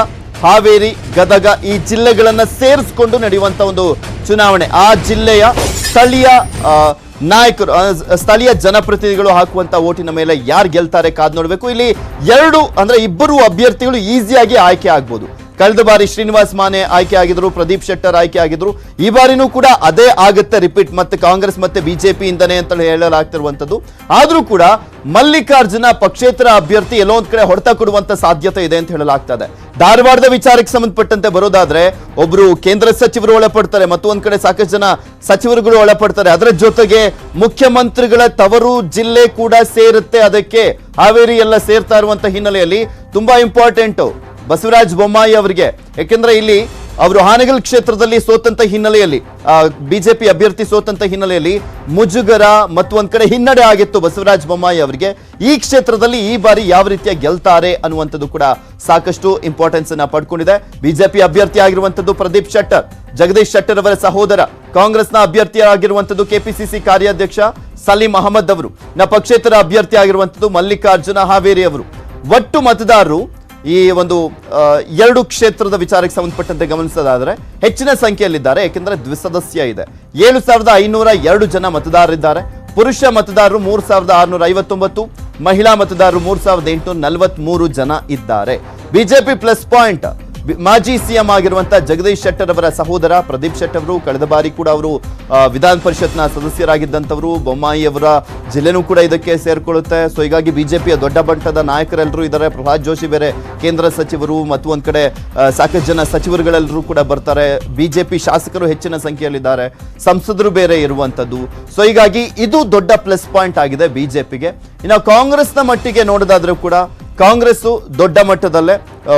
Speaker 1: ಹಾವೇರಿ, ಗದಗ ಈ ಜಿಲ್ಲೆಗಳನ್ನ ಸೇರಿಸಿಕೊಂಡು ನಡೆಯುವಂತ ಒಂದು ಚುನಾವಣೆ. ಆ ಜಿಲ್ಲೆಯ ಸ್ಥಳೀಯ ನಾಯಕರು, ಸ್ಥಳೀಯ ಜನಪ್ರತಿನಿಧಿಗಳು ಹಾಕುವಂತ ಓಟಿನ ಮೇಲೆ ಯಾರು ಗೆಲ್ತಾರೆ ಕಾದ್ ನೋಡ್ಬೇಕು. ಇಲ್ಲಿ ಇಬ್ಬರು ಅಭ್ಯರ್ಥಿಗಳು ಈಸಿಯಾಗಿ ಆಯ್ಕೆ ಆಗ್ಬೋದು. ಕಳೆದ ಬಾರಿ ಶ್ರೀನಿವಾಸ್ ಮಾನೆ ಆಯ್ಕೆ ಆಗಿದ್ರು, ಪ್ರದೀಪ್ ಶೆಟ್ಟರ್ ಆಯ್ಕೆ ಆಗಿದ್ರು. ಈ ಬಾರಿನೂ ಕೂಡ ಅದೇ ಆಗುತ್ತೆ ರಿಪೀಟ್, ಮತ್ತೆ ಕಾಂಗ್ರೆಸ್ ಮತ್ತೆ ಬಿಜೆಪಿ ಇಂದನೇ ಅಂತ ಹೇಳಲಾಗ್ತಿರುವಂತದ್ದು. ಆದ್ರೂ ಕೂಡ ಮಲ್ಲಿಕಾರ್ಜುನ ಪಕ್ಷೇತರ ಅಭ್ಯರ್ಥಿ ಎಲ್ಲೋ ಒಂದ್ ಕಡೆ ಹೊಡೆತ ಕೊಡುವಂತ ಸಾಧ್ಯತೆ ಇದೆ ಅಂತ ಹೇಳಲಾಗ್ತದೆ. ಧಾರವಾಡದ ವಿಚಾರಕ್ಕೆ ಸಂಬಂಧಪಟ್ಟಂತೆ ಬರೋದಾದ್ರೆ ಒಬ್ರು ಕೇಂದ್ರ ಸಚಿವರು ಒಳಪಡ್ತಾರೆ, ಮತ್ತೊಂದ್ ಕಡೆ ಸಾಕಷ್ಟು ಜನ ಸಚಿವರುಗಳು ಒಳಪಡ್ತಾರೆ. ಅದರ ಜೊತೆಗೆ ಮುಖ್ಯಮಂತ್ರಿಗಳ ತವರು ಜಿಲ್ಲೆ ಕೂಡ ಸೇರುತ್ತೆ. ಅದಕ್ಕೆ ಹಾವೇರಿ ಎಲ್ಲ ಸೇರ್ತಾ ಇರುವಂತ ಹಿನ್ನೆಲೆಯಲ್ಲಿ ತುಂಬಾ ಇಂಪಾರ್ಟೆಂಟ್ ಬಸವರಾಜ ಬೊಮ್ಮಾಯಿ ಅವರಿಗೆ. ಯಾಕೆಂದ್ರೆ ಇಲ್ಲಿ ಅವರು ಹಾನಗಲ್ ಕ್ಷೇತ್ರದಲ್ಲಿ ಸೋತಂತ ಹಿನ್ನೆಲೆಯಲ್ಲಿ, ಬಿಜೆಪಿ ಅಭ್ಯರ್ಥಿ ಸೋತಂತ ಹಿನ್ನೆಲೆಯಲ್ಲಿ ಮುಜುಗರ ಮತ್ತೊಂದ್ ಕಡೆ ಹಿನ್ನಡೆ ಆಗಿತ್ತು ಬಸವರಾಜ ಬೊಮ್ಮಾಯಿ ಅವರಿಗೆ. ಈ ಕ್ಷೇತ್ರದಲ್ಲಿ ಈ ಬಾರಿ ಯಾವ ರೀತಿಯ ಗೆಲ್ತಾರೆ ಅನ್ನುವಂಥದ್ದು ಕೂಡ ಸಾಕಷ್ಟು ಇಂಪಾರ್ಟೆನ್ಸ್ ಅನ್ನ ಪಡ್ಕೊಂಡಿದೆ. ಬಿಜೆಪಿ ಅಭ್ಯರ್ಥಿ ಆಗಿರುವಂತದ್ದು ಪ್ರದೀಪ್ ಶೆಟ್ಟರ್, ಜಗದೀಶ್ ಶೆಟ್ಟರ್ ಅವರ ಸಹೋದರ. ಕಾಂಗ್ರೆಸ್ನ ಅಭ್ಯರ್ಥಿ ಆಗಿರುವಂತದ್ದು ಕೆಪಿಸಿಸಿ ಕಾರ್ಯಾಧ್ಯಕ್ಷ ಸಲೀಂ ಅಹಮದ್ ಅವರು. ಪಕ್ಷೇತರ ಅಭ್ಯರ್ಥಿ ಆಗಿರುವಂತದ್ದು ಮಲ್ಲಿಕಾರ್ಜುನ ಹಾವೇರಿ ಅವರು. ಒಟ್ಟು ಮತದಾರರು ಈ ಒಂದು 2 ಕ್ಷೇತ್ರದ ವಿಚಾರಕ್ಕೆ ಸಂಬಂಧಪಟ್ಟಂತೆ ಗಮನಿಸೋದಾದ್ರೆ ಹೆಚ್ಚಿನ ಸಂಖ್ಯೆಯಲ್ಲಿದ್ದಾರೆ. ಯಾಕೆಂದ್ರೆ ದ್ವಿಸದಸ್ಯ ಇದೆ. 7,502 ಜನ ಮತದಾರರಿದ್ದಾರೆ. ಪುರುಷ ಮತದಾರರು 3,659, ಮಹಿಳಾ ಮತದಾರರು 3,843 ಜನ ಇದ್ದಾರೆ. ಬಿಜೆಪಿ ಪ್ಲಸ್ ಪಾಯಿಂಟ್ ಮಾಜಿ ಸಿಎಂ ಆಗಿರುವಂತಹ ಜಗದೀಶ್ ಶೆಟ್ಟರ್ ಅವರ ಸಹೋದರ ಪ್ರದೀಪ್ ಶೆಟ್ಟರ್ ಅವರು. ಕಳೆದ ಬಾರಿ ಕೂಡ ಅವರು ವಿಧಾನ ಪರಿಷತ್ನ ಸದಸ್ಯರಾಗಿದ್ದಂಥವರು. ಬೊಮ್ಮಾಯಿ ಅವರ ಜಿಲ್ಲೆನೂ ಕೂಡ ಇದಕ್ಕೆ ಸೇರ್ಕೊಳ್ಳುತ್ತೆ. ಸೊ ಹೀಗಾಗಿ ಬಿಜೆಪಿಯ ದೊಡ್ಡ ಮಟ್ಟದ ನಾಯಕರೆಲ್ಲರೂ ಇದ್ದಾರೆ. ಪ್ರಹ್ಲಾದ್ ಜೋಶಿ ಬೇರೆ ಕೇಂದ್ರ ಸಚಿವರು, ಮತ್ತು ಒಂದ್ ಕಡೆ ಸಾಕಷ್ಟು ಜನ ಸಚಿವರುಗಳೆಲ್ಲರೂ ಕೂಡ ಬರ್ತಾರೆ. ಬಿಜೆಪಿ ಶಾಸಕರು ಹೆಚ್ಚಿನ ಸಂಖ್ಯೆಯಲ್ಲಿದ್ದಾರೆ, ಸಂಸದರು ಬೇರೆ ಇರುವಂತದ್ದು. ಸೊ ಹೀಗಾಗಿ ಇದು ದೊಡ್ಡ ಪ್ಲಸ್ ಪಾಯಿಂಟ್ ಆಗಿದೆ ಬಿಜೆಪಿಗೆ. ಇನ್ನು ಕಾಂಗ್ರೆಸ್ನ ಮಟ್ಟಿಗೆ ನೋಡೋದಾದ್ರೂ ಕೂಡ ಕಾಂಗ್ರೆಸ್ ದೊಡ್ಡ ಮಟ್ಟದಲ್ಲೇ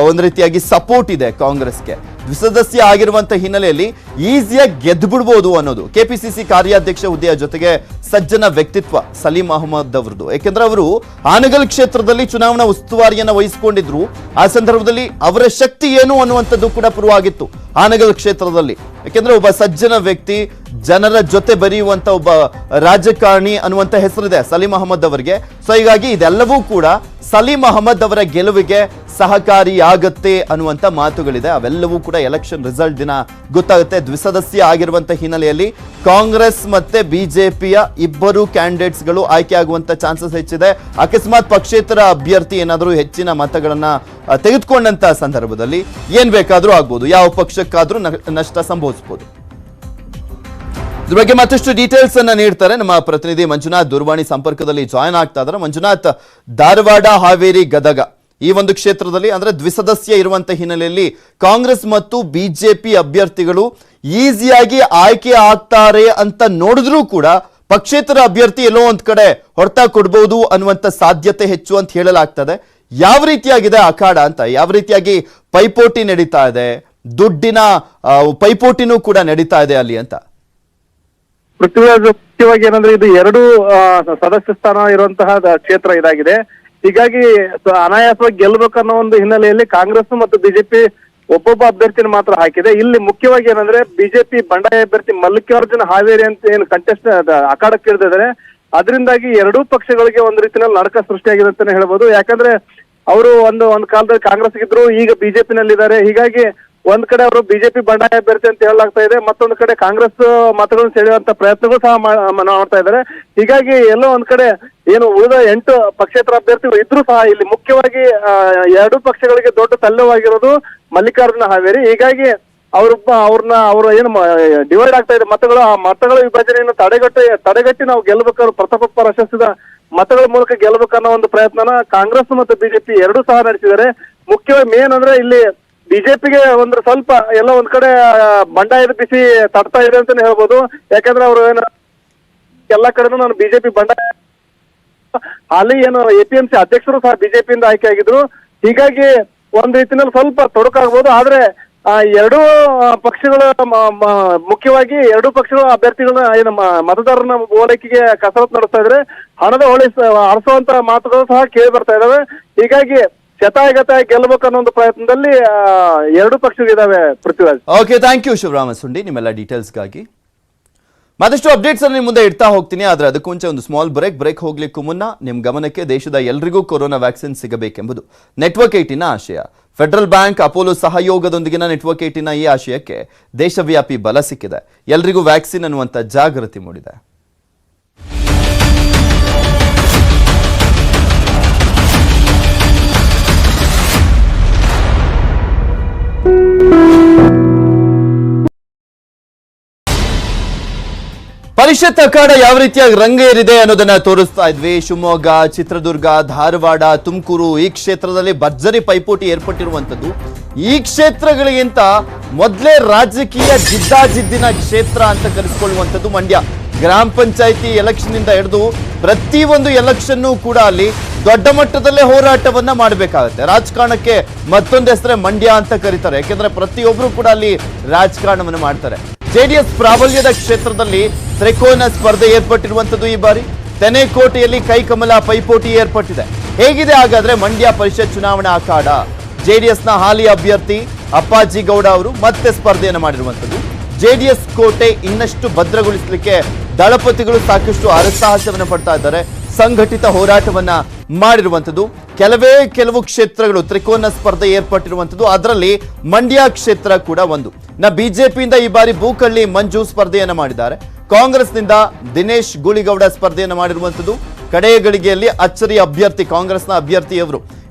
Speaker 1: ಒಂದು ರೀತಿಯಾಗಿ ಸಪೋರ್ಟ್ ಇದೆ ಕಾಂಗ್ರೆಸ್ಗೆ. ದ್ವಿಸದಸ್ಯ ಆಗಿರುವಂತ ಹಿನ್ನೆಲೆಯಲ್ಲಿ ಈಸಿಯಾಗಿ ಗೆದ್ದು ಬಿಡ್ಬೋದು ಅನ್ನೋದು. ಕೆಪಿಸಿಸಿ ಕಾರ್ಯಾಧ್ಯಕ್ಷ ಹುದ್ದೆಯ ಜೊತೆಗೆ ಸಜ್ಜನ ವ್ಯಕ್ತಿತ್ವ ಸಲೀಂ ಅಹಮದ್ ಅವರದು. ಯಾಕೆಂದ್ರೆ ಅವರು ಹಾನಗಲ್ ಕ್ಷೇತ್ರದಲ್ಲಿ ಚುನಾವಣಾ ಉಸ್ತುವಾರಿಯನ್ನ ವಹಿಸಿಕೊಂಡಿದ್ರು. ಆ ಸಂದರ್ಭದಲ್ಲಿ ಅವರ ಶಕ್ತಿ ಏನು ಅನ್ನುವಂಥದ್ದು ಕೂಡ ಪ್ರೂವ್ ಆಗಿತ್ತು ಹಾನಗಲ್ ಕ್ಷೇತ್ರದಲ್ಲಿ. ಯಾಕೆಂದ್ರೆ ಒಬ್ಬ ಸಜ್ಜನ ವ್ಯಕ್ತಿ, ಜನರ ಜೊತೆ ಬೆರೆಯುವಂತ ಒಬ್ಬ ರಾಜಕಾರಣಿ ಅನ್ನುವಂತ ಹೆಸರಿದೆ ಸಲೀಂ ಅಹಮದ್ ಅವರಿಗೆ. ಸೊ ಹೀಗಾಗಿ ಇದೆಲ್ಲವೂ ಕೂಡ ಸಲೀಂ ಅಹಮದ್ ಅವರ ಗೆಲುವಿಗೆ ಸಹಕಾರಿಯಾಗತ್ತೆ ಅನ್ನುವಂತ ಮಾತುಗಳಿದೆ. ಅವೆಲ್ಲವೂ ಕೂಡ ಎಲೆಕ್ಷನ್ ರಿಸಲ್ಟ್ ದಿನ ಗೊತ್ತಾಗುತ್ತೆ. ದ್ವಿಸದಸ್ಯ ಆಗಿರುವಂತ ಹಿನ್ನೆಲೆಯಲ್ಲಿ ಕಾಂಗ್ರೆಸ್ ಮತ್ತೆ ಬಿಜೆಪಿಯ ಇಬ್ಬರು ಕ್ಯಾಂಡಿಡೇಟ್ಸ್ಗಳು ಆಯ್ಕೆ ಆಗುವಂತ ಚಾನ್ಸಸ್ ಹೆಚ್ಚಿದೆ. ಅಕಸ್ಮಾತ್ ಪಕ್ಷೇತರ ಅಭ್ಯರ್ಥಿ ಏನಾದರೂ ಹೆಚ್ಚಿನ ಮತಗಳನ್ನ ತೆಗೆದುಕೊಂಡಂತ ಸಂದರ್ಭದಲ್ಲಿ ಏನ್ ಬೇಕಾದ್ರೂ ಆಗ್ಬೋದು, ಯಾವ ಪಕ್ಷಕ್ಕಾದ್ರೂ ನಷ್ಟ ಸಂಭವಿಸಬಹುದು. ಇದ್ರ ಬಗ್ಗೆ ಮತ್ತಷ್ಟು ಡೀಟೇಲ್ಸ್ ಅನ್ನ ನೀಡ್ತಾರೆ ನಮ್ಮ ಪ್ರತಿನಿಧಿ ಮಂಜುನಾಥ್. ದೂರವಾಣಿ ಸಂಪರ್ಕದಲ್ಲಿ ಜಾಯ್ನ್ ಆಗ್ತಾ ಇದ್ದಾರೆ. ಮಂಜುನಾಥ್, ಧಾರವಾಡ, ಹಾವೇರಿ, ಗದಗ ಈ ಒಂದು ಕ್ಷೇತ್ರದಲ್ಲಿ ಅಂದ್ರೆ ದ್ವಿಸದಸ್ಯ ಇರುವಂತ ಹಿನ್ನೆಲೆಯಲ್ಲಿ ಕಾಂಗ್ರೆಸ್ ಮತ್ತು ಬಿಜೆಪಿ ಅಭ್ಯರ್ಥಿಗಳು ಈಸಿಯಾಗಿ ಆಯ್ಕೆ ಆಗ್ತಾರೆ ಅಂತ ನೋಡಿದ್ರೂ ಕೂಡ ಪಕ್ಷೇತರ ಅಭ್ಯರ್ಥಿ ಎಲ್ಲೋ ಒಂದ್ ಕಡೆ ಹೊಡೆತ ಕೊಡ್ಬಹುದು ಅನ್ನುವಂತ ಸಾಧ್ಯತೆ ಹೆಚ್ಚು ಅಂತ ಹೇಳಲಾಗ್ತದೆ. ಯಾವ ರೀತಿಯಾಗಿದೆ ಅಖಾಡ ಅಂತ, ಯಾವ ರೀತಿಯಾಗಿ ಪೈಪೋಟಿ ನಡೀತಾ ಇದೆ, ದುಡ್ಡಿನ ಪೈಪೋಟಿನೂ ಕೂಡ ನಡೀತಾ ಇದೆ ಅಲ್ಲಿ ಅಂತ?
Speaker 3: ಪೃಥ್ವಿರಾಜ್, ಮುಖ್ಯವಾಗಿ ಏನಂದ್ರೆ ಇದು 2 ಸದಸ್ಯ ಸ್ಥಾನ ಇರುವಂತಹ ಕ್ಷೇತ್ರ ಇದಾಗಿದೆ. ಹೀಗಾಗಿ ಅನಾಯಾಸವಾಗಿ ಗೆಲ್ಲಬೇಕನ್ನೋ ಒಂದು ಹಿನ್ನೆಲೆಯಲ್ಲಿ ಕಾಂಗ್ರೆಸ್ ಮತ್ತು ಬಿಜೆಪಿ ಒಬ್ಬೊಬ್ಬ ಅಭ್ಯರ್ಥಿನ ಮಾತ್ರ ಹಾಕಿದೆ. ಇಲ್ಲಿ ಮುಖ್ಯವಾಗಿ ಏನಂದ್ರೆ ಬಿಜೆಪಿ ಬಂಡಾಯ ಅಭ್ಯರ್ಥಿ ಮಲ್ಲಿಕಾರ್ಜುನ ಹಾವೇರಿ ಅಂತ ಏನು ಕಂಟೆಸ್ಟ್ ಅಖಾಡಕ್ಕೆ ಇಳಿದಿದ್ದಾರೆ. ಅದರಿಂದಾಗಿ 2 ಪಕ್ಷಗಳಿಗೆ ಒಂದು ರೀತಿಯಲ್ಲಿ ನಡಕ ಸೃಷ್ಟಿಯಾಗಿದೆ ಅಂತಾನೆ ಹೇಳ್ಬೋದು. ಯಾಕಂದ್ರೆ ಅವರು ಒಂದು ಕಾಲದಲ್ಲಿ ಕಾಂಗ್ರೆಸ್ ಇದ್ರು, ಈಗ ಬಿಜೆಪಿನಲ್ಲಿ ಇದ್ದಾರೆ. ಹೀಗಾಗಿ ಒಂದ್ ಕಡೆ ಅವರು ಬಿಜೆಪಿ ಬಂಡಾಯ ಅಭ್ಯರ್ಥಿ ಅಂತ ಹೇಳಲಾಗ್ತಾ ಇದೆ, ಮತ್ತೊಂದು ಕಡೆ ಕಾಂಗ್ರೆಸ್ ಮತಗಳನ್ನು ಸೆಳೆಯುವಂತ ಪ್ರಯತ್ನಗಳು ಸಹ ಮಾಡ್ತಾ ಇದ್ದಾರೆ. ಹೀಗಾಗಿ ಎಲ್ಲೋ ಒಂದ್ ಕಡೆ ಏನು ಉಳಿದ 8 ಪಕ್ಷೇತರ ಅಭ್ಯರ್ಥಿಗಳು ಇದ್ರೂ ಸಹ ಇಲ್ಲಿ ಮುಖ್ಯವಾಗಿ 2 ಪಕ್ಷಗಳಿಗೆ ದೊಡ್ಡ ತಲ್ಲವಾಗಿರೋದು ಮಲ್ಲಿಕಾರ್ಜುನ ಹಾವೇರಿ. ಹೀಗಾಗಿ ಅವ್ರ ಏನು ಡಿವೈಡ್ ಆಗ್ತಾ ಇದೆ ಮತಗಳು, ಆ ಮತಗಳ ವಿಭಜನೆಯನ್ನು ತಡೆಗಟ್ಟಿ ನಾವು ಗೆಲ್ಲಬೇಕಾದ್ರು ಪ್ರತಾಪಪ್ಪ ರಚಿಸಿದ ಮತಗಳ ಮೂಲಕ ಗೆಲ್ಲಬೇಕನ್ನೋ ಒಂದು ಪ್ರಯತ್ನನ ಕಾಂಗ್ರೆಸ್ ಮತ್ತು ಬಿಜೆಪಿ 2 ಸಹ ನಡೆಸಿದ್ದಾರೆ.
Speaker 4: ಮುಖ್ಯವಾಗಿ ಮೇನ್ ಅಂದ್ರೆ ಇಲ್ಲಿ ಬಿಜೆಪಿಗೆ ಒಂದು ಸ್ವಲ್ಪ ಎಲ್ಲ ಒಂದ್ ಕಡೆ ಬಂಡಾಯದ ಬಿಸಿ ತಡ್ತಾ ಇದೆ ಅಂತಾನೆ ಹೇಳ್ಬೋದು. ಯಾಕಂದ್ರೆ ಅವರು ಎಲ್ಲಾ ಕಡೆನೂ ನಾನು ಬಿಜೆಪಿ ಬಂಡಾಯ, ಹಾಲಿ ಏನು APMC ಅಧ್ಯಕ್ಷರು ಸಹ ಬಿಜೆಪಿಯಿಂದ ಆಯ್ಕೆ ಆಗಿದ್ರು. ಹೀಗಾಗಿ ಒಂದ್ ರೀತಿಯಲ್ಲಿ ಸ್ವಲ್ಪ ತೊಡಕಾಗ್ಬೋದು. ಆದ್ರೆ ಎರಡೂ ಪಕ್ಷಗಳ ಮುಖ್ಯವಾಗಿ ಎರಡೂ ಪಕ್ಷಗಳ ಅಭ್ಯರ್ಥಿಗಳನ್ನ ಏನು ಮತದಾರನ ಓಲೈಕೆಗೆ ಕಸರತ್ತು ನಡೆಸ್ತಾ ಇದ್ರೆ, ಹಣದ ಹರಿಸುವಂತ ಮಾತುಗಳು ಸಹ ಕೇಳಿ ಬರ್ತಾ ಇದಾವೆ. ಹೀಗಾಗಿ ಶತಾಯಗತ ಗೆಲ್ಲಬೇಕು ಅನ್ನೋ ಒಂದು ಪ್ರಯತ್ನದಲ್ಲಿ ಎರಡೂ ಪಕ್ಷಗಳಿದಾವೆ. Prithviraj,
Speaker 1: okay, thank you Shivarama Sundi ನಿಮ್ಮೆಲ್ಲ ಡೀಟೇಲ್ಸ್ಗಾಗಿ. ಮತ್ತಷ್ಟು ಅಪ್ಡೇಟ್ಸ್ ಅನ್ನು ಮುಂದೆ ಇಡ್ತಾ ಹೋಗ್ತೀನಿ. ಆದ್ರೆ ಅದಕ್ಕೂ ಮುಂಚೆ ಒಂದು ಸ್ಮಾಲ್ ಬ್ರೇಕ್ ಹೋಗ್ಲಿಕ್ಕೂ ಮುನ್ನ ನಿಮ್ ಗಮನಕ್ಕೆ ದೇಶದ ಎಲ್ರಿಗೂ ಕೊರೋನಾ ವ್ಯಾಕ್ಸಿನ್ ಸಿಗಬೇಕೆಂಬುದು ನೆಟ್ವರ್ಕ್ 18ನ ಆಶಯ. ಫೆಡರಲ್ ಬ್ಯಾಂಕ್ ಅಪೋಲೋ ಸಹಯೋಗದೊಂದಿಗಿನ ನೆಟ್ವರ್ಕ್ 18ನ ಈ ಆಶಯಕ್ಕೆ ದೇಶವ್ಯಾಪಿ ಬಲ ಸಿಕ್ಕಿದೆ. ಎಲ್ರಿಗೂ ವ್ಯಾಕ್ಸಿನ್ ಅನ್ನುವಂಥ ಜಾಗೃತಿ ಮೂಡಿದೆ. ಪರಿಷತ್ ಅಖಾಡ ಯಾವ ರೀತಿಯಾಗಿ ರಂಗೇರಿದೆ ಅನ್ನೋದನ್ನ ತೋರಿಸ್ತಾ ಇದ್ವಿ. ಶಿವಮೊಗ್ಗ, ಚಿತ್ರದುರ್ಗ, ಧಾರವಾಡ, ತುಮಕೂರು ಈ ಕ್ಷೇತ್ರದಲ್ಲಿ ಭರ್ಜರಿ ಪೈಪೋಟಿ ಏರ್ಪಟ್ಟಿರುವಂತದ್ದು. ಈ ಕ್ಷೇತ್ರಗಳಿಗಿಂತ ಮೊದಲೇ ರಾಜಕೀಯ ಜಿದ್ದಾಜಿದ್ದಿನ ಕ್ಷೇತ್ರ ಅಂತ ಕರೆಸಿಕೊಳ್ಳುವಂಥದ್ದು ಮಂಡ್ಯ. ಗ್ರಾಮ ಪಂಚಾಯಿತಿ ಎಲೆಕ್ಷನ್ ಇಂದ ಹಿಡಿದು ಪ್ರತಿಯೊಂದು ಎಲೆಕ್ಷನ್ ಕೂಡ ಅಲ್ಲಿ ದೊಡ್ಡ ಮಟ್ಟದಲ್ಲೇ ಹೋರಾಟವನ್ನ ಮಾಡಬೇಕಾಗುತ್ತೆ. ರಾಜಕಾರಣಕ್ಕೆ ಮತ್ತೊಂದು ಹೆಸರೇ ಮಂಡ್ಯ ಅಂತ ಕರೀತಾರೆ. ಯಾಕೆಂದ್ರೆ ಪ್ರತಿಯೊಬ್ರು ಕೂಡ ಅಲ್ಲಿ ರಾಜಕಾರಣವನ್ನು ಮಾಡ್ತಾರೆ. ಜೆಡಿಎಸ್ ಪ್ರಾಬಲ್ಯದ ಕ್ಷೇತ್ರದಲ್ಲಿ ತ್ರಿಕೋನ ಸ್ಪರ್ಧೆ ಏರ್ಪಟ್ಟಿರುವಂತದ್ದು ಈ ಬಾರಿ. ತೆನೆಕೋಟೆಯಲ್ಲಿ ಕೈಕಮಲ ಪೈಪೋಟಿ ಏರ್ಪಟ್ಟಿದೆ. ಹೇಗಿದೆ ಹಾಗಾದ್ರೆ ಮಂಡ್ಯ ಪರಿಷತ್ ಚುನಾವಣಾ ಅಖಾಡ? ಜೆಡಿಎಸ್ನ ಹಾಲಿ ಅಭ್ಯರ್ಥಿ ಅಪ್ಪಾಜಿ ಗೌಡ ಅವರು ಮತ್ತೆ ಸ್ಪರ್ಧೆಯನ್ನು ಮಾಡಿರುವಂತದ್ದು. ಜೆಡಿಎಸ್ ಕೋಟೆ ಇನ್ನಷ್ಟು ಭದ್ರಗೊಳಿಸಲಿಕ್ಕೆ ದಳಪತಿಗಳು ಸಾಕಷ್ಟು ಹರಸಾಹಸವನ್ನು ಪಡ್ತಾ ಇದ್ದಾರೆ. ಸಂಘಟಿತ ಹೋರಾಟವನ್ನ ಮಾಡಿರುವಂತದ್ದು. ಕೆಲವು ಕ್ಷೇತ್ರಗಳು ತ್ರಿಕೋನ ಸ್ಪರ್ಧೆ ಏರ್ಪಟ್ಟಿರುವಂತದ್ದು. ಅದರಲ್ಲಿ ಮಂಡ್ಯ ಕ್ಷೇತ್ರ ಕೂಡ ಒಂದು. ಬಿಜೆಪಿಯಿಂದ ಈ ಬಾರಿ ಬೂಕಳ್ಳಿ ಮಂಜು ಸ್ಪರ್ಧೆಯನ್ನ ಮಾಡಿದ್ದಾರೆ. ಕಾಂಗ್ರೆಸ್ನಿಂದ ದಿನೇಶ್ ಗೂಳಿಗೌಡ ಸ್ಪರ್ಧೆಯನ್ನು ಮಾಡಿರುವಂತದ್ದು. ಕಡೆಯ ಗಳಿಗೆಯಲ್ಲಿ ಅಚ್ಚರಿ ಅಭ್ಯರ್ಥಿ ಕಾಂಗ್ರೆಸ್ನ ಅಭ್ಯರ್ಥಿಯವರು.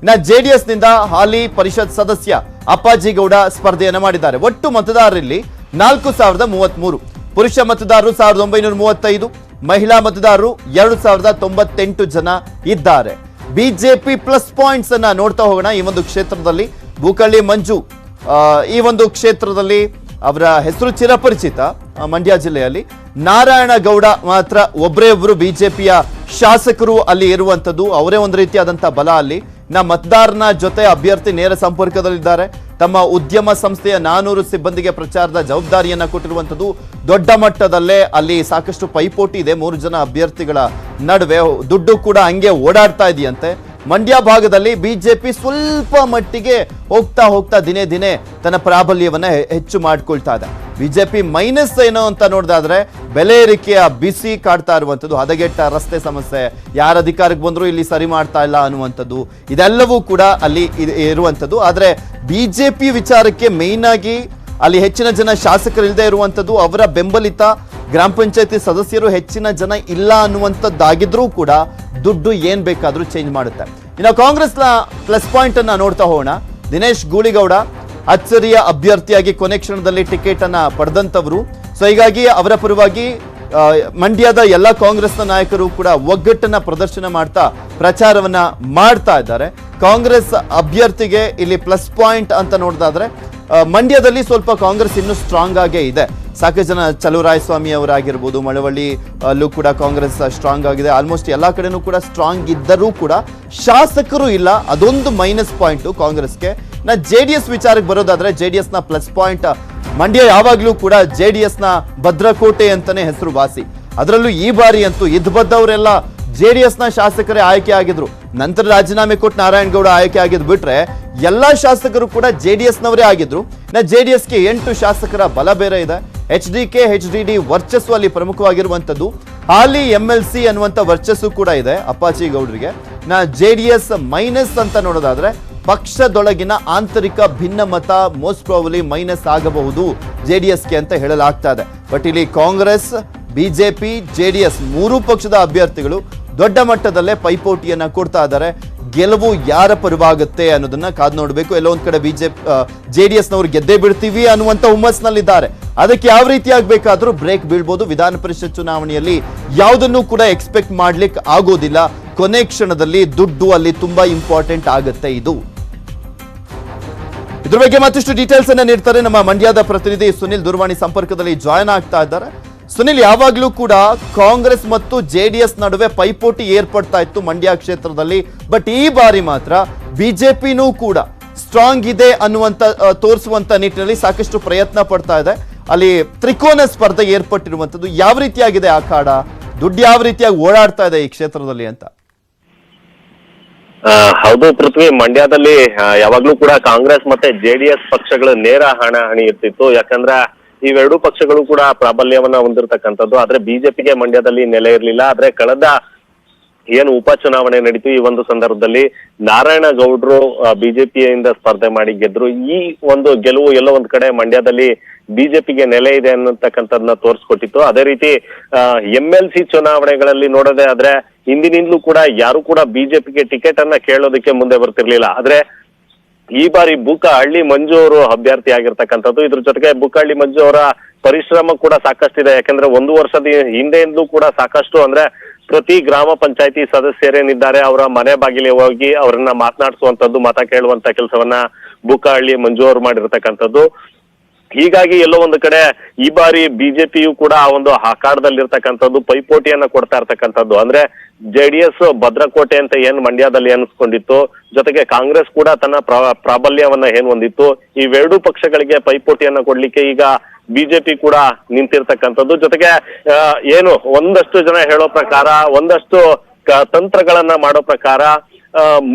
Speaker 1: ಜೆಡಿಎಸ್ನಿಂದ ಹಾಲಿ ಪರಿಷತ್ ಸದಸ್ಯ ಅಪ್ಪಾಜಿ ಗೌಡ ಸ್ಪರ್ಧೆಯನ್ನು ಮಾಡಿದ್ದಾರೆ. ಒಟ್ಟು ಮತದಾರರಲ್ಲಿ 4033. ಪುರುಷ ಮತದಾರರು 1935, ಮಹಿಳಾ ಮತದಾರರು 2098 ಜನ ಇದ್ದಾರೆ. ಬಿಜೆಪಿ ಪ್ಲಸ್ ಪಾಯಿಂಟ್ಸ್ ಅನ್ನ ನೋಡ್ತಾ ಹೋಗೋಣ. ಈ ಒಂದು ಕ್ಷೇತ್ರದಲ್ಲಿ ಬೂಕಳ್ಳಿ ಮಂಜು, ಈ ಒಂದು ಕ್ಷೇತ್ರದಲ್ಲಿ ಅವರ ಹೆಸರು ಚಿರಪರಿಚಿತ. ಮಂಡ್ಯ ಜಿಲ್ಲೆಯಲ್ಲಿ ನಾರಾಯಣಗೌಡ ಮಾತ್ರ ಒಬ್ಬರೇ ಒಬ್ರು ಬಿಜೆಪಿಯ ಶಾಸಕರು ಅಲ್ಲಿ ಇರುವಂತದ್ದು. ಅವರೇ ಒಂದು ರೀತಿಯಾದಂತ ಬಲ ಅಲ್ಲಿ. ಮತದಾರನ ಜೊತೆ ಅಭ್ಯರ್ಥಿ ನೇರ ಸಂಪರ್ಕದಲ್ಲಿದ್ದಾರೆ. ತಮ್ಮ ಉದ್ಯಮ ಸಂಸ್ಥೆಯ 400 ಸಿಬ್ಬಂದಿಗೆ ಪ್ರಚಾರದ ಜವಾಬ್ದಾರಿಯನ್ನ ಕೊಟ್ಟಿರುವಂತದ್ದು. ದೊಡ್ಡ ಮಟ್ಟದಲ್ಲೇ ಅಲ್ಲಿ ಸಾಕಷ್ಟು ಪೈಪೋಟಿ ಇದೆ 3 ಜನ ಅಭ್ಯರ್ಥಿಗಳ ನಡುವೆ. ದುಡ್ಡು ಕೂಡ ಹಂಗೆ ಓಡಾಡ್ತಾ ಇದೆಯಂತೆ. ಮಂಡ್ಯ ಭಾಗದಲ್ಲಿ ಬಿಜೆಪಿ ಸ್ವಲ್ಪ ಮಟ್ಟಿಗೆ ಹೋಗ್ತಾ ದಿನೇ ದಿನೇ ತನ್ನ ಪ್ರಾಬಲ್ಯವನ್ನ ಹೆಚ್ಚು ಮಾಡ್ಕೊಳ್ತಾ ಇದೆ. ಬಿಜೆಪಿ ಮೈನಸ್ ಏನೋ ಅಂತ ನೋಡಿದಾದ್ರೆ ಬೆಲೆ ಏರಿಕೆಯ ಬಿಸಿ ಕಾಡ್ತಾ ಇರುವಂತದ್ದು. ಹದಗೆಟ್ಟ ರಸ್ತೆ ಸಮಸ್ಯೆ, ಯಾರ ಅಧಿಕಾರಕ್ಕೆ ಬಂದ್ರು ಇಲ್ಲಿ ಸರಿ ಮಾಡ್ತಾ ಇಲ್ಲ ಅನ್ನುವಂಥದ್ದು, ಇದೆಲ್ಲವೂ ಕೂಡ ಅಲ್ಲಿ ಇರುವಂತದ್ದು. ಆದ್ರೆ ಬಿಜೆಪಿ ವಿಚಾರಕ್ಕೆ ಮೇನ್ ಆಗಿ ಅಲ್ಲಿ ಹೆಚ್ಚಿನ ಜನ ಶಾಸಕರು ಇಲ್ಲದೆ ಇರುವಂತದ್ದು, ಅವರ ಬೆಂಬಲಿತ ಗ್ರಾಮ ಪಂಚಾಯತಿ ಸದಸ್ಯರು ಹೆಚ್ಚಿನ ಜನ ಇಲ್ಲ ಅನ್ನುವಂಥದ್ದಾಗಿದ್ರೂ ಕೂಡ ದುಡ್ಡು ಏನ್ ಬೇಕಾದ್ರೂ ಚೇಂಜ್ ಮಾಡುತ್ತೆ. ಇನ್ನು ಕಾಂಗ್ರೆಸ್ನ ಪ್ಲಸ್ ಪಾಯಿಂಟ್ ಅನ್ನ ನೋಡ್ತಾ ಹೋಗೋಣ. ದಿನೇಶ್ ಗೂಳಿಗೌಡ ಅಚ್ಚರಿಯ ಅಭ್ಯರ್ಥಿಯಾಗಿ ಕೊನೆ ಕ್ಷಣದಲ್ಲಿ ಟಿಕೆಟ್ ಅನ್ನ ಪಡೆದಂತವರು. ಸೊ ಹೀಗಾಗಿ ಅವರ ಪರವಾಗಿ ಮಂಡ್ಯದ ಎಲ್ಲ ಕಾಂಗ್ರೆಸ್ನ ನಾಯಕರು ಕೂಡ ಒಗ್ಗಟ್ಟನ್ನ ಪ್ರದರ್ಶನ ಮಾಡ್ತಾ ಪ್ರಚಾರವನ್ನ ಮಾಡ್ತಾ ಇದ್ದಾರೆ. ಕಾಂಗ್ರೆಸ್ ಅಭ್ಯರ್ಥಿಗೆ ಇಲ್ಲಿ ಪ್ಲಸ್ ಪಾಯಿಂಟ್ ಅಂತ ನೋಡಿದಾದ್ರೆ ಮಂಡ್ಯದಲ್ಲಿ ಸ್ವಲ್ಪ ಕಾಂಗ್ರೆಸ್ ಇನ್ನೂ ಸ್ಟ್ರಾಂಗ್ ಆಗೇ ಇದೆ. ಸಾಕಷ್ಟು ಜನ ಚಲುವರಾಯಸ್ವಾಮಿ ಅವರಾಗಿರ್ಬೋದು, ಮಳವಳ್ಳಿ ಅಲ್ಲೂ ಕೂಡ ಕಾಂಗ್ರೆಸ್ ಸ್ಟ್ರಾಂಗ್ ಆಗಿದೆ. ಆಲ್ಮೋಸ್ಟ್ ಎಲ್ಲಾ ಕಡೆನೂ ಕೂಡ ಸ್ಟ್ರಾಂಗ್ ಇದ್ದರೂ ಕೂಡ ಶಾಸಕರು ಇಲ್ಲ. ಅದೊಂದು ಮೈನಸ್ ಪಾಯಿಂಟ್ ಕಾಂಗ್ರೆಸ್ಗೆ. ಜೆಡಿಎಸ್ ವಿಚಾರಕ್ಕೆ ಬರೋದಾದ್ರೆ ಜೆಡಿಎಸ್ ನ ಪ್ಲಸ್ ಪಾಯಿಂಟ್, ಮಂಡ್ಯ ಯಾವಾಗ್ಲೂ ಕೂಡ ಜೆಡಿಎಸ್ ನ ಭದ್ರಕೋಟೆ ಅಂತಾನೆ ಹೆಸರು ವಾಸಿ. ಅದರಲ್ಲೂ ಈ ಬಾರಿ ಅಂತೂ ಇದ್ಬದ್ದವರೆಲ್ಲ ಜೆಡಿಎಸ್ ನ ಶಾಸಕರೇ ಆಯ್ಕೆ ಆಗಿದ್ರು. ನಂತರ ರಾಜೀನಾಮೆ ಕೊಟ್ಟು ನಾರಾಯಣಗೌಡ ಆಯ್ಕೆ ಆಗಿದ್ ಬಿಟ್ರೆ ಎಲ್ಲಾ ಶಾಸಕರು ಕೂಡ ಜೆಡಿಎಸ್ ನವರೇ ಆಗಿದ್ರು. ಜೆಡಿಎಸ್ಗೆ 8 ಶಾಸಕರ ಬಲ ಬೇರೆ ಇದೆ. HDK HDD ವರ್ಚಸ್ಸು ಅಲ್ಲಿ ಪ್ರಮುಖವಾಗಿರುವಂತದ್ದು. ಹಾಲಿ MLC ಅನ್ನುವಂತ ವರ್ಚಸ್ಸು ಕೂಡ ಇದೆ ಅಪ್ಪಾಜಿ ಗೌಡರಿಗೆ. ಜೆಡಿಎಸ್ ಮೈನಸ್ ಅಂತ ನೋಡೋದಾದ್ರೆ ಪಕ್ಷದೊಳಗಿನ ಆಂತರಿಕ ಭಿನ್ನಮತ ಮೋಸ್ಟ್ ಪ್ರಾಬಲಿ ಮೈನಸ್ ಆಗಬಹುದು ಜೆಡಿಎಸ್ಗೆ ಅಂತ ಹೇಳಲಾಗ್ತಾ ಇದೆ. ಬಟ್ ಇಲ್ಲಿ ಕಾಂಗ್ರೆಸ್, ಬಿಜೆಪಿ, ಜೆಡಿಎಸ್ 3 ಪಕ್ಷದ ಅಭ್ಯರ್ಥಿಗಳು ದೊಡ್ಡ ಮಟ್ಟದಲ್ಲೇ ಪೈಪೋಟಿಯನ್ನ ಕೊಡ್ತಾ ಇದ್ದಾರೆ. ಗೆಲುವು ಯಾರ ಪರವಾಗುತ್ತೆ ಅನ್ನೋದನ್ನ ಕಾದ್ ನೋಡಬೇಕು. ಎಲ್ಲೋ ಒಂದ್ ಕಡೆ ಜೆಡಿಎಸ್ ನವರು ಗೆದ್ದೇ ಬಿಡ್ತೀವಿ ಅನ್ನುವಂತ ಹುಮ್ಮಸ್ನಲ್ಲಿದ್ದಾರೆ. ಅದಕ್ಕೆ ಯಾವ ರೀತಿಯಾಗಿ ಬೇಕಾದ್ರೂ ಬ್ರೇಕ್ ಬೀಳ್ಬೋದು. ವಿಧಾನ ಪರಿಷತ್ ಚುನಾವಣೆಯಲ್ಲಿ ಯಾವುದನ್ನು ಕೂಡ ಎಕ್ಸ್ಪೆಕ್ಟ್ ಮಾಡ್ಲಿಕ್ಕೆ ಆಗೋದಿಲ್ಲ. ಕೊನೆ ಕ್ಷಣದಲ್ಲಿ ದುಡ್ಡು ಅಲ್ಲಿ ತುಂಬಾ ಇಂಪಾರ್ಟೆಂಟ್ ಆಗುತ್ತೆ. ಇದು ಇದ್ರ ಬಗ್ಗೆ ಮತ್ತಷ್ಟು ಡೀಟೇಲ್ಸ್ ಅನ್ನ ನೀಡ್ತಾರೆ ನಮ್ಮ ಮಂಡ್ಯದ ಪ್ರತಿನಿಧಿ ಸುನಿಲ್ ದೂರವಾಣಿ ಸಂಪರ್ಕದಲ್ಲಿ ಜಾಯ್ನ್ ಆಗ್ತಾ ಇದ್ದಾರೆ. ಸುನಿಲ್, ಯಾವಾಗ್ಲೂ ಕೂಡ ಕಾಂಗ್ರೆಸ್ ಮತ್ತು ಜೆಡಿಎಸ್ ನಡುವೆ ಪೈಪೋಟಿ ಏರ್ಪಡ್ತಾ ಇತ್ತು ಮಂಡ್ಯ ಕ್ಷೇತ್ರದಲ್ಲಿ. ಬಟ್ ಈ ಬಾರಿ ಮಾತ್ರ ಬಿಜೆಪಿನೂ ಕೂಡ ಸ್ಟ್ರಾಂಗ್ ಇದೆ ಅನ್ನುವಂತ ತೋರಿಸುವಂತ ನಿಟ್ಟಿನಲ್ಲಿ ಸಾಕಷ್ಟು ಪ್ರಯತ್ನ ಪಡ್ತಾ ಇದೆ. ಅಲ್ಲಿ ತ್ರಿಕೋನ ಸ್ಪರ್ಧೆ ಏರ್ಪಟ್ಟಿರುವಂತದ್ದು ಯಾವ ರೀತಿಯಾಗಿದೆ ಅಖಾಡ, ದುಡ್ಡು ಯಾವ ರೀತಿಯಾಗಿ ಓಡಾಡ್ತಾ ಇದೆ ಈ ಕ್ಷೇತ್ರದಲ್ಲಿ ಅಂತ?
Speaker 5: ಹೌದು ಪೃಥ್ವಿ, ಮಂಡ್ಯದಲ್ಲಿ ಯಾವಾಗ್ಲೂ ಕೂಡ ಕಾಂಗ್ರೆಸ್ ಮತ್ತೆ ಜೆಡಿಎಸ್ ಪಕ್ಷಗಳು ನೇರ ಹಣಾಹಣಿ ಇರ್ತಿತ್ತು. ಯಾಕಂದ್ರೆ ಇವೆರಡೂ ಪಕ್ಷಗಳು ಕೂಡ ಪ್ರಾಬಲ್ಯವನ್ನ ಹೊಂದಿರತಕ್ಕಂಥದ್ದು. ಆದ್ರೆ ಬಿಜೆಪಿಗೆ ಮಂಡ್ಯದಲ್ಲಿ ನೆಲೆ ಇರಲಿಲ್ಲ. ಆದ್ರೆ ಕಳೆದ ಏನು ಉಪಚುನಾವಣೆ ನಡೀತು, ಈ ಒಂದು ಸಂದರ್ಭದಲ್ಲಿ ನಾರಾಯಣಗೌಡರು ಬಿಜೆಪಿಯಿಂದ ಸ್ಪರ್ಧೆ ಮಾಡಿ ಗೆದ್ರು. ಈ ಒಂದು ಗೆಲುವು ಎಲ್ಲೋ ಒಂದ್ ಕಡೆ ಮಂಡ್ಯದಲ್ಲಿ ಬಿಜೆಪಿಗೆ ನೆಲೆ ಇದೆ ಅನ್ನತಕ್ಕಂಥದ್ದನ್ನ ತೋರಿಸ್ಕೊಟ್ಟಿತ್ತು. ಅದೇ ರೀತಿ MLC ಚುನಾವಣೆಗಳಲ್ಲಿ ನೋಡೋದೇ ಆದ್ರೆ ಹಿಂದಿನಿಂದಲೂ ಕೂಡ ಯಾರು ಕೂಡ ಬಿಜೆಪಿಗೆ ಟಿಕೆಟ್ ಅನ್ನ ಕೇಳೋದಕ್ಕೆ ಮುಂದೆ ಬರ್ತಿರ್ಲಿಲ್ಲ. ಆದ್ರೆ ಈ ಬಾರಿ ಬುಕ್ಕಹಳ್ಳಿ ಮಂಜು ಅವರು ಅಭ್ಯರ್ಥಿ ಆಗಿರ್ತಕ್ಕಂಥದ್ದು. ಇದ್ರ ಜೊತೆಗೆ ಬುಕ್ಕಹಳ್ಳಿ ಮಂಜು ಅವರ ಪರಿಶ್ರಮ ಕೂಡ ಸಾಕಷ್ಟಿದೆ. ಯಾಕಂದ್ರೆ 1 ವರ್ಷದ ಹಿಂದೆಯಿಂದಲೂ ಕೂಡ ಸಾಕಷ್ಟು, ಅಂದ್ರೆ ಪ್ರತಿ ಗ್ರಾಮ ಪಂಚಾಯತಿ ಸದಸ್ಯರೇನಿದ್ದಾರೆ ಅವರ ಮನೆ ಬಾಗಿಲಿಗೆ ಹೋಗಿ ಅವರನ್ನ ಮಾತನಾಡಿಸುವಂತದ್ದು, ಮತ ಕೇಳುವಂತ ಕೆಲಸವನ್ನ ಬುಕ್ಕಹಳ್ಳಿ ಮಂಜು ಅವರು ಮಾಡಿರ್ತಕ್ಕಂಥದ್ದು. ಹೀಗಾಗಿ ಎಲ್ಲೋ ಒಂದು ಕಡೆ ಈ ಬಾರಿ ಬಿಜೆಪಿಯು ಕೂಡ ಆ ಒಂದು ಅಖಾಡದಲ್ಲಿರ್ತಕ್ಕಂಥದ್ದು ಪೈಪೋಟಿಯನ್ನ ಕೊಡ್ತಾ ಇರ್ತಕ್ಕಂಥದ್ದು. ಅಂದ್ರೆ ಜೆಡಿಎಸ್ ಭದ್ರಕೋಟೆ ಅಂತ ಏನ್ ಮಂಡ್ಯದಲ್ಲಿ ಅನಿಸ್ಕೊಂಡಿತ್ತು, ಜೊತೆಗೆ ಕಾಂಗ್ರೆಸ್ ಕೂಡ ತನ್ನ ಪ್ರಾಬಲ್ಯವನ್ನ ಏನ್ ಹೊಂದಿತ್ತು, ಇವೆರಡೂ ಪಕ್ಷಗಳಿಗೆ ಪೈಪೋಟಿಯನ್ನ ಕೊಡ್ಲಿಕ್ಕೆ ಈಗ ಬಿಜೆಪಿ ಕೂಡ ನಿಂತಿರ್ತಕ್ಕಂಥದ್ದು. ಜೊತೆಗೆ ಏನು ಒಂದಷ್ಟು ಜನ ಹೇಳೋ ಪ್ರಕಾರ, ಒಂದಷ್ಟು ತಂತ್ರಗಳನ್ನ ಮಾಡೋ ಪ್ರಕಾರ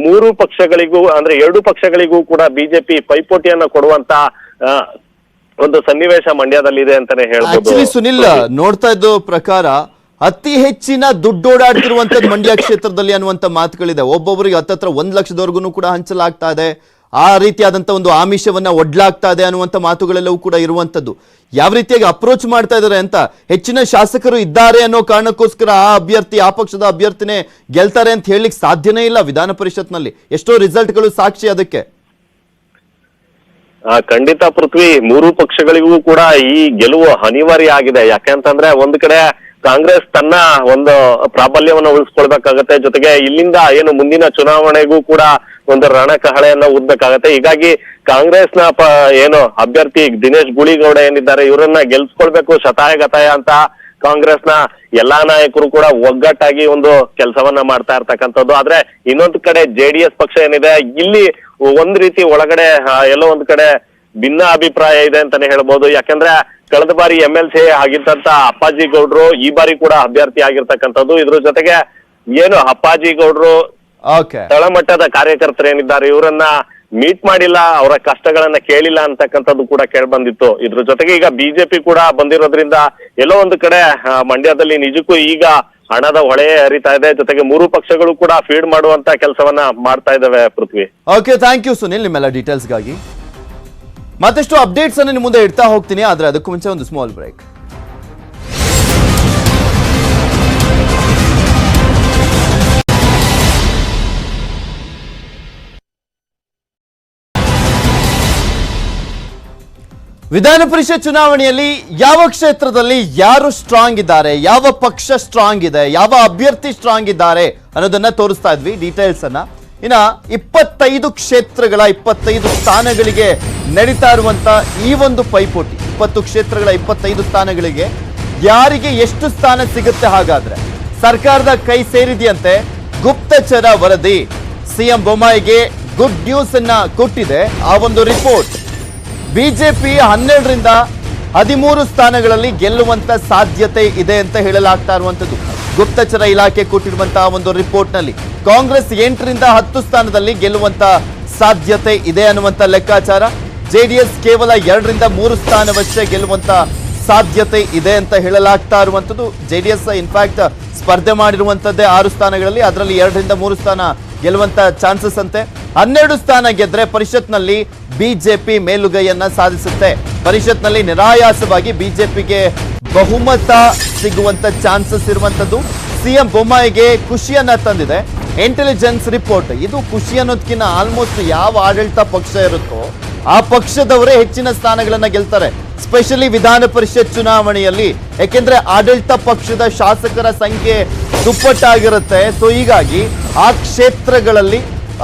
Speaker 5: ಮೂರು ಪಕ್ಷಗಳಿಗೂ, ಅಂದ್ರೆ 2 ಪಕ್ಷಗಳಿಗೂ ಕೂಡ ಬಿಜೆಪಿ ಪೈಪೋಟಿಯನ್ನ ಕೊಡುವಂತ ಒಂದು ಸನ್ನಿವೇಶ ಮಂಡ್ಯದಲ್ಲಿದೆ ಅಂತಾನೆ ಹೇಳ್ಬೋದು.
Speaker 1: ಸುನಿಲ್, ನೋಡ್ತಾ ಇದ್ದ ಪ್ರಕಾರ ಅತಿ ಹೆಚ್ಚಿನ ದುಡ್ಡು ಓಡಾಡ್ತಿರುವಂತದ್ದು ಮಂಡ್ಯ ಕ್ಷೇತ್ರದಲ್ಲಿ ಅನ್ನುವಂತ ಮಾತುಗಳಿದೆ. ಒಬ್ಬೊಬ್ಬರಿಗೆ ಹತ್ತತ್ರ 1 ಲಕ್ಷದವರೆಗೂ ಕೂಡ ಹಂಚಲಾಗ್ತಾ ಇದೆ. ಆ ರೀತಿಯಾದಂತ ಒಂದು ಆಮಿಷವನ್ನ ಒಡ್ಲಾಗ್ತಾ ಇದೆ ಅನ್ನುವಂತ ಮಾತುಗಳೆಲ್ಲವೂ ಕೂಡ ಇರುವಂತದ್ದು. ಯಾವ ರೀತಿಯಾಗಿ ಅಪ್ರೋಚ್ ಮಾಡ್ತಾ ಇದ್ದಾರೆ ಅಂತ, ಹೆಚ್ಚಿನ ಶಾಸಕರು ಇದ್ದಾರೆ ಅನ್ನೋ ಕಾರಣಕ್ಕೋಸ್ಕರ ಆ ಅಭ್ಯರ್ಥಿ, ಆ ಪಕ್ಷದ ಅಭ್ಯರ್ಥಿನೇ ಗೆಲ್ತಾರೆ ಅಂತ ಹೇಳಲಿಕ್ಕೆ ಸಾಧ್ಯನೇ ಇಲ್ಲ. ವಿಧಾನ ಪರಿಷತ್ನಲ್ಲಿ ಎಷ್ಟೋ ರಿಸಲ್ಟ್ಗಳು ಸಾಕ್ಷಿ ಅದಕ್ಕೆ.
Speaker 5: ಖಂಡಿತ ಪೃಥ್ವಿ, 3 ಪಕ್ಷಗಳಿಗೂ ಕೂಡ ಈ ಗೆಲುವು ಅನಿವಾರ್ಯ ಆಗಿದೆ. ಯಾಕೆಂತಂದ್ರೆ ಒಂದ್ ಕಡೆ ಕಾಂಗ್ರೆಸ್ ತನ್ನ ಒಂದು ಪ್ರಾಬಲ್ಯವನ್ನ ಉಳಿಸ್ಕೊಳ್ಬೇಕಾಗತ್ತೆ. ಜೊತೆಗೆ ಇಲ್ಲಿಂದ ಏನು ಮುಂದಿನ ಚುನಾವಣೆಗೂ ಕೂಡ ಒಂದು ರಣಕಹಳೆಯನ್ನ ಊದ್ಬೇಕಾಗತ್ತೆ. ಹೀಗಾಗಿ ಕಾಂಗ್ರೆಸ್ನ ಏನು ಅಭ್ಯರ್ಥಿ ದಿನೇಶ್ ಗುಳಿಗೌಡ ಏನಿದ್ದಾರೆ, ಇವರನ್ನ ಗೆಲ್ಸ್ಕೊಳ್ಬೇಕು ಶತಾಯಗತಾಯ ಅಂತ ಕಾಂಗ್ರೆಸ್ನ ಎಲ್ಲಾ ನಾಯಕರು ಕೂಡ ಒಗ್ಗಟ್ಟಾಗಿ ಒಂದು ಕೆಲಸವನ್ನ ಮಾಡ್ತಾ ಇರ್ತಕ್ಕಂಥದ್ದು. ಆದ್ರೆ ಇನ್ನೊಂದು ಕಡೆ ಜೆಡಿಎಸ್ ಪಕ್ಷ ಏನಿದೆ, ಇಲ್ಲಿ ಒಂದ್ ರೀತಿ ಒಳಗಡೆ ಎಲ್ಲೋ ಒಂದ್ ಕಡೆ ಭಿನ್ನ ಅಭಿಪ್ರಾಯ ಇದೆ ಅಂತಾನೆ ಹೇಳ್ಬೋದು. ಯಾಕಂದ್ರೆ ಕಳೆದ ಬಾರಿ MLC ಆಗಿದ್ದಂತ ಅಪ್ಪಾಜಿ ಗೌಡ್ರು ಈ ಬಾರಿ ಕೂಡ ಅಭ್ಯರ್ಥಿ ಆಗಿರ್ತಕ್ಕಂಥದ್ದು. ಇದ್ರ ಜೊತೆಗೆ ಏನು ಅಪ್ಪಾಜಿ ಗೌಡ್ರು ತಳಮಟ್ಟದ ಕಾರ್ಯಕರ್ತರು ಏನಿದ್ದಾರೆ, ಇವರನ್ನ ಮೀಟ್ ಮಾಡಿಲ್ಲ, ಅವರ ಕಷ್ಟಗಳನ್ನ ಕೇಳಿಲ್ಲ ಅಂತಕ್ಕಂಥದ್ದು ಕೂಡ ಕೇಳ್ಬಂದಿತ್ತು. ಇದ್ರ ಜೊತೆಗೆ ಈಗ ಬಿಜೆಪಿ ಕೂಡ ಬಂದಿರೋದ್ರಿಂದ ಎಲ್ಲೋ ಒಂದು ಕಡೆ ಮಂಡ್ಯದಲ್ಲಿ ನಿಜಕ್ಕೂ ಈಗ ಹಣದ ಹೊಳೆ ಹರಿತಾ ಇದೆ. ಜೊತೆಗೆ 3 ಪಕ್ಷಗಳು ಕೂಡ ಫೀಡ್ ಮಾಡುವಂತ ಕೆಲಸವನ್ನ ಮಾಡ್ತಾ ಇದಾವೆ ಪೃಥ್ವಿ.
Speaker 1: ಓಕೆ, ಥ್ಯಾಂಕ್ ಯು ಸುನಿಲ್ ನಿಮ್ಮೆಲ್ಲ ಡೀಟೇಲ್ಸ್ಗಾಗಿ. ಮತ್ತಷ್ಟು ಅಪ್ಡೇಟ್ಸ್ ಅನ್ನು ನಿಮ್ಮ ಮುಂದೆ ಇಡ್ತಾ ಹೋಗ್ತೀನಿ, ಆದ್ರೆ ಅದಕ್ಕೂ ಮುಂಚೆ ಒಂದು ಸ್ಮಾಲ್ ಬ್ರೇಕ್. ವಿಧಾನ ಪರಿಷತ್ ಚುನಾವಣೆಯಲ್ಲಿ ಯಾವ ಕ್ಷೇತ್ರದಲ್ಲಿ ಯಾರು ಸ್ಟ್ರಾಂಗ್ ಇದ್ದಾರೆ, ಯಾವ ಪಕ್ಷ ಸ್ಟ್ರಾಂಗ್ ಇದೆ, ಯಾವ ಅಭ್ಯರ್ಥಿ ಸ್ಟ್ರಾಂಗ್ ಇದ್ದಾರೆ ಅನ್ನೋದನ್ನ ತೋರಿಸ್ತಾ ಇದ್ವಿ ಡೀಟೇಲ್ಸ್ ಅನ್ನ. ಇನ್ನ 25 ಕ್ಷೇತ್ರಗಳ 25 ಸ್ಥಾನಗಳಿಗೆ ನಡೀತಾ ಇರುವಂತ ಈ ಒಂದು ಪೈಪೋಟಿ, 20 ಕ್ಷೇತ್ರಗಳ 25 ಸ್ಥಾನಗಳಿಗೆ ಯಾರಿಗೆ ಎಷ್ಟು ಸ್ಥಾನ ಸಿಗುತ್ತೆ? ಹಾಗಾದ್ರೆ ಸರ್ಕಾರದ ಕೈ ಸೇರಿದೆಯಂತೆ. ಗುಪ್ತಚರ ವರದಿ ಸಿಎಂ ಬೊಮ್ಮಾಯಿಗೆ ಗುಡ್ ನ್ಯೂಸ್ ಅನ್ನ ಕೊಟ್ಟಿದೆ. ಆ ಒಂದು ರಿಪೋರ್ಟ್ ಬಿಜೆಪಿ 12ರಿಂದ 13 ಸ್ಥಾನಗಳಲ್ಲಿ ಗೆಲ್ಲುವಂತ ಸಾಧ್ಯತೆ ಇದೆ ಅಂತ ಹೇಳಲಾಗ್ತಾ ಇರುವಂತದ್ದು. ಗುಪ್ತಚರ ಇಲಾಖೆ ಕೊಟ್ಟಿರುವಂತಹ ಒಂದು ರಿಪೋರ್ಟ್ ನಲ್ಲಿ ಕಾಂಗ್ರೆಸ್ 8ರಿಂದ 10 ಸ್ಥಾನದಲ್ಲಿ ಗೆಲ್ಲುವಂತ ಸಾಧ್ಯತೆ ಇದೆ ಅನ್ನುವಂತ ಲೆಕ್ಕಾಚಾರ. ಜೆಡಿಎಸ್ ಕೇವಲ 2ರಿಂದ 3 ಸ್ಥಾನವಷ್ಟೇ ಗೆಲ್ಲುವಂತ ಸಾಧ್ಯತೆ ಇದೆ ಅಂತ ಹೇಳಲಾಗ್ತಾ ಇರುವಂತದ್ದು. ಜೆಡಿಎಸ್ ಇನ್ಫ್ಯಾಕ್ಟ್ ಸ್ಪರ್ಧೆ ಮಾಡಿರುವಂತದ್ದೇ 6 ಸ್ಥಾನಗಳಲ್ಲಿ, ಅದರಲ್ಲಿ 2ರಿಂದ 3 ಸ್ಥಾನ ಗೆಲ್ಲುವಂತ ಚಾನ್ಸಸ್ ಅಂತೆ. 12 ಸ್ಥಾನ ಗೆದ್ರೆ ಪರಿಷತ್ನಲ್ಲಿ ಬಿಜೆಪಿ ಮೇಲುಗೈಯನ್ನ ಸಾಧಿಸುತ್ತೆ. ಪರಿಷತ್ನಲ್ಲಿ ನಿರಾಯಾಸವಾಗಿ ಬಿಜೆಪಿಗೆ ಬಹುಮತ ಸಿಗುವಂತ ಚಾನ್ಸಸ್ ಇರುವಂತದ್ದು. ಸಿಎಂ ಬೊಮ್ಮಾಯಿಗೆ ಖುಷಿಯನ್ನ ತಂದಿದೆ ಇಂಟೆಲಿಜೆನ್ಸ್ ರಿಪೋರ್ಟ್. ಇದು ಖುಷಿ ಅನ್ನೋದಕ್ಕಿಂತ ಆಲ್ಮೋಸ್ಟ್ ಯಾವ ಆಡಳಿತ ಪಕ್ಷ ಇರುತ್ತೋ ಆ ಪಕ್ಷದವರೇ ಹೆಚ್ಚಿನ ಸ್ಥಾನಗಳನ್ನ ಗೆಲ್ತಾರೆ, ಸ್ಪೆಷಲಿ ವಿಧಾನ ಪರಿಷತ್ ಚುನಾವಣೆಯಲ್ಲಿ. ಯಾಕೆಂದ್ರೆ ಆಡಳಿತ ಪಕ್ಷದ ಶಾಸಕರ ಸಂಖ್ಯೆ ದುಪ್ಪಟ್ಟಾಗಿರುತ್ತೆ. ಸೊ ಹೀಗಾಗಿ ಆ ಕ್ಷೇತ್ರಗಳಲ್ಲಿ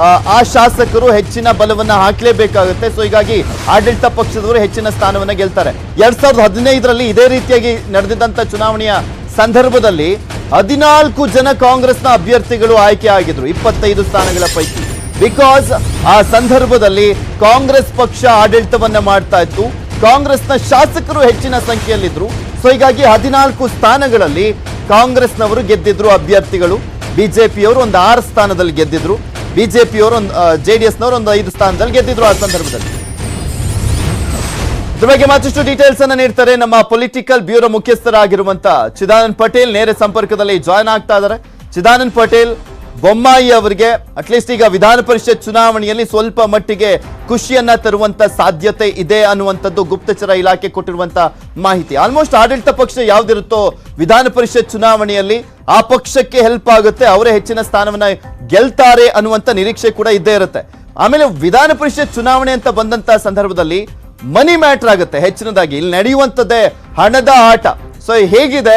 Speaker 1: ಆ ಶಾಸಕರು ಹೆಚ್ಚಿನ ಬಲವನ್ನ ಹಾಕಲೇಬೇಕಾಗುತ್ತೆ. ಸೊ ಹೀಗಾಗಿ ಆಡಳಿತ ಪಕ್ಷದವರು ಹೆಚ್ಚಿನ ಸ್ಥಾನವನ್ನ ಗೆಲ್ತಾರೆ. 2015ರಲ್ಲಿ ಇದೇ ರೀತಿಯಾಗಿ ನಡೆದಿದ್ದಂತ ಚುನಾವಣೆಯ ಸಂದರ್ಭದಲ್ಲಿ 14 ಜನ ಕಾಂಗ್ರೆಸ್ನ ಅಭ್ಯರ್ಥಿಗಳು ಆಯ್ಕೆ ಆಗಿದ್ರು 25 ಸ್ಥಾನಗಳ ಪೈಕಿ. ಬಿಕಾಸ್ ಆ ಸಂದರ್ಭದಲ್ಲಿ ಕಾಂಗ್ರೆಸ್ ಪಕ್ಷ ಆಡಳಿತವನ್ನ ಮಾಡ್ತಾ ಇತ್ತು, ಕಾಂಗ್ರೆಸ್ನ ಶಾಸಕರು ಹೆಚ್ಚಿನ ಸಂಖ್ಯೆಯಲ್ಲಿದ್ರು. ಸೊ ಹೀಗಾಗಿ 14 ಸ್ಥಾನಗಳಲ್ಲಿ ಕಾಂಗ್ರೆಸ್ನವರು ಗೆದ್ದಿದ್ರು ಅಭ್ಯರ್ಥಿಗಳು. ಬಿಜೆಪಿಯವರು ಒಂದು 6 ಸ್ಥಾನದಲ್ಲಿ ಗೆದ್ದಿದ್ರು, ಬಿಜೆಪಿಯವರು ಜೆಡಿಎಸ್ನವರು ಒಂದು 5 ಸ್ಥಾನದಲ್ಲಿ ಗೆದ್ದಿದ್ರು ಆ ಸಂದರ್ಭದಲ್ಲಿ. ಇದ್ರ ಬಗ್ಗೆ ಮತ್ತಷ್ಟು ಡೀಟೇಲ್ಸ್ ಅನ್ನ ನೀಡ್ತಾರೆ ನಮ್ಮ ಪೊಲಿಟಿಕಲ್ ಬ್ಯೂರೋ ಮುಖ್ಯಸ್ಥರಾಗಿರುವಂತ ಚಿದಾನಂದ್ ಪಟೇಲ್. ನೇರ ಸಂಪರ್ಕದಲ್ಲಿ ಜಾಯ್ನ್ ಆಗ್ತಾ ಇದ್ದಾರೆ. ಚಿದಾನಂದ್ ಪಟೇಲ್, ಬೊಮ್ಮಾಯಿ ಅವರಿಗೆ ಅಟ್ಲೀಸ್ಟ್ ಈಗ ವಿಧಾನ ಪರಿಷತ್ ಚುನಾವಣೆಯಲ್ಲಿ ಸ್ವಲ್ಪ ಮಟ್ಟಿಗೆ ಖುಷಿಯನ್ನ ತರುವಂತ ಸಾಧ್ಯತೆ ಇದೆ ಅನ್ನುವಂಥದ್ದು ಗುಪ್ತಚರ ಇಲಾಖೆ ಕೊಟ್ಟಿರುವಂತ ಮಾಹಿತಿ. ಆಲ್ಮೋಸ್ಟ್ ಆಡಳಿತ ಪಕ್ಷ ಯಾವ್ದಿರುತ್ತೋ ವಿಧಾನ ಪರಿಷತ್ ಚುನಾವಣೆಯಲ್ಲಿ ಆ ಪಕ್ಷಕ್ಕೆ ಹೆಲ್ಪ್ ಆಗುತ್ತೆ, ಅವರೇ ಹೆಚ್ಚಿನ ಸ್ಥಾನವನ್ನ ಗೆಲ್ತಾರೆ ಅನ್ನುವಂತ ನಿರೀಕ್ಷೆ ಕೂಡ ಇದ್ದೇ ಇರುತ್ತೆ. ಆಮೇಲೆ ವಿಧಾನ ಪರಿಷತ್ ಚುನಾವಣೆ ಅಂತ ಬಂದಂತ ಸಂದರ್ಭದಲ್ಲಿ ಮನಿ ಮ್ಯಾಟರ್ ಆಗುತ್ತೆ ಹೆಚ್ಚಿನದಾಗಿ. ಇಲ್ಲಿ ನಡೆಯುವಂಥದ್ದೇ ಹಣದ ಆಟ. ಸೊ ಹೇಗಿದೆ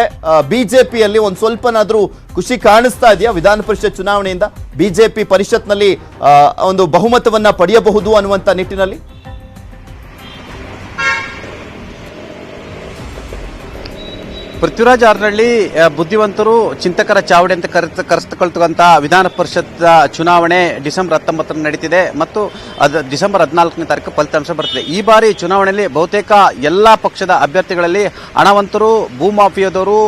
Speaker 1: ಬಿಜೆಪಿಯಲ್ಲಿ ಒಂದು ಸ್ವಲ್ಪನಾದ್ರೂ ಖುಷಿ ಕಾಣಿಸ್ತಾ ಇದೆಯಾ ವಿಧಾನ ಪರಿಷತ್ ಚುನಾವಣೆಯಿಂದ? ಬಿಜೆಪಿ ಪರಿಷತ್ನಲ್ಲಿ ಒಂದು ಬಹುಮತವನ್ನ ಪಡೆಯಬಹುದು ಅನ್ನುವಂತ ನಿಟ್ಟಿನಲ್ಲಿ?
Speaker 6: ಪೃಥ್ವಿರಾಜ್ ಹಾರನಹಳ್ಳಿ ಬುದ್ಧಿವಂತರು ಚಿಂತಕರ ಚಾವಡಿ ಅಂತ ಕರೆಸಿಕೊಳ್ತಕ್ಕಂಥ ವಿಧಾನ ಪರಿಷತ್ ಚುನಾವಣೆ ಡಿಸೆಂಬರ್ 19 ನಡೀತಿದೆ ಮತ್ತು ಡಿಸೆಂಬರ್ 14ನೇ ತಾರೀಕು ಫಲಿತಾಂಶ ಬರ್ತದೆ. ಈ ಬಾರಿ ಚುನಾವಣೆಯಲ್ಲಿ ಬಹುತೇಕ ಎಲ್ಲಾ ಪಕ್ಷದ ಅಭ್ಯರ್ಥಿಗಳಲ್ಲಿ ಹಣವಂತರು, ಭೂಮಾಫಿಯಾದವರು,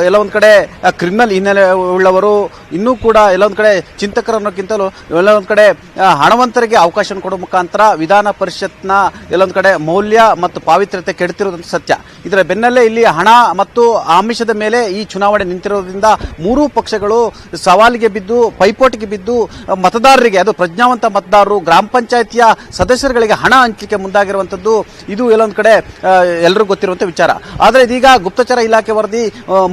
Speaker 6: ಎಲ್ಲ ಒಂದ್ ಕಡೆ ಕ್ರಿಮಿನಲ್ ಹಿನ್ನೆಲೆ ಉಳ್ಳವರು, ಇನ್ನೂ ಕೂಡ ಎಲ್ಲ ಒಂದ್ ಕಡೆ ಚಿಂತಕರನ್ನೋಕ್ಕಿಂತಲೂ ಎಲ್ಲ ಒಂದ್ ಕಡೆ ಹಣವಂತರಿಗೆ ಅವಕಾಶ ಕೊಡುವ ಮುಖಾಂತರ ವಿಧಾನ ಪರಿಷತ್ನ ಎಲ್ಲೊಂದ್ ಕಡೆ ಮೌಲ್ಯ ಮತ್ತು ಪಾವಿತ್ರ್ಯತೆ ಕೆಡುತ್ತಿರುವುದಂತ ಸತ್ಯ. ಇದರ ಬೆನ್ನಲ್ಲೇ ಇಲ್ಲಿ ಹಣ ಮತ್ತು ಆಮಿಷದ ಮೇಲೆ ಈ ಚುನಾವಣೆ ನಿಂತಿರೋದ್ರಿಂದ ಮೂರೂ ಪಕ್ಷಗಳು ಸವಾಲಿಗೆ ಬಿದ್ದು, ಪೈಪೋಟಿಗೆ ಬಿದ್ದು ಮತದಾರರಿಗೆ, ಅದು ಪ್ರಜ್ಞಾವಂತ ಮತದಾರರು, ಗ್ರಾಮ ಪಂಚಾಯಿತಿಯ ಸದಸ್ಯರುಗಳಿಗೆ ಹಣ ಹಂಚಲಿಕ್ಕೆ ಮುಂದಾಗಿರುವಂತದ್ದು ಇದು ಎಲ್ಲೊಂದ್ ಕಡೆ ಎಲ್ಲರಿಗೂ ಗೊತ್ತಿರುವಂತ ವಿಚಾರ. ಆದರೆ ಇದೀಗ ಗುಪ್ತಚರ ಇಲಾಖೆ ವರದಿ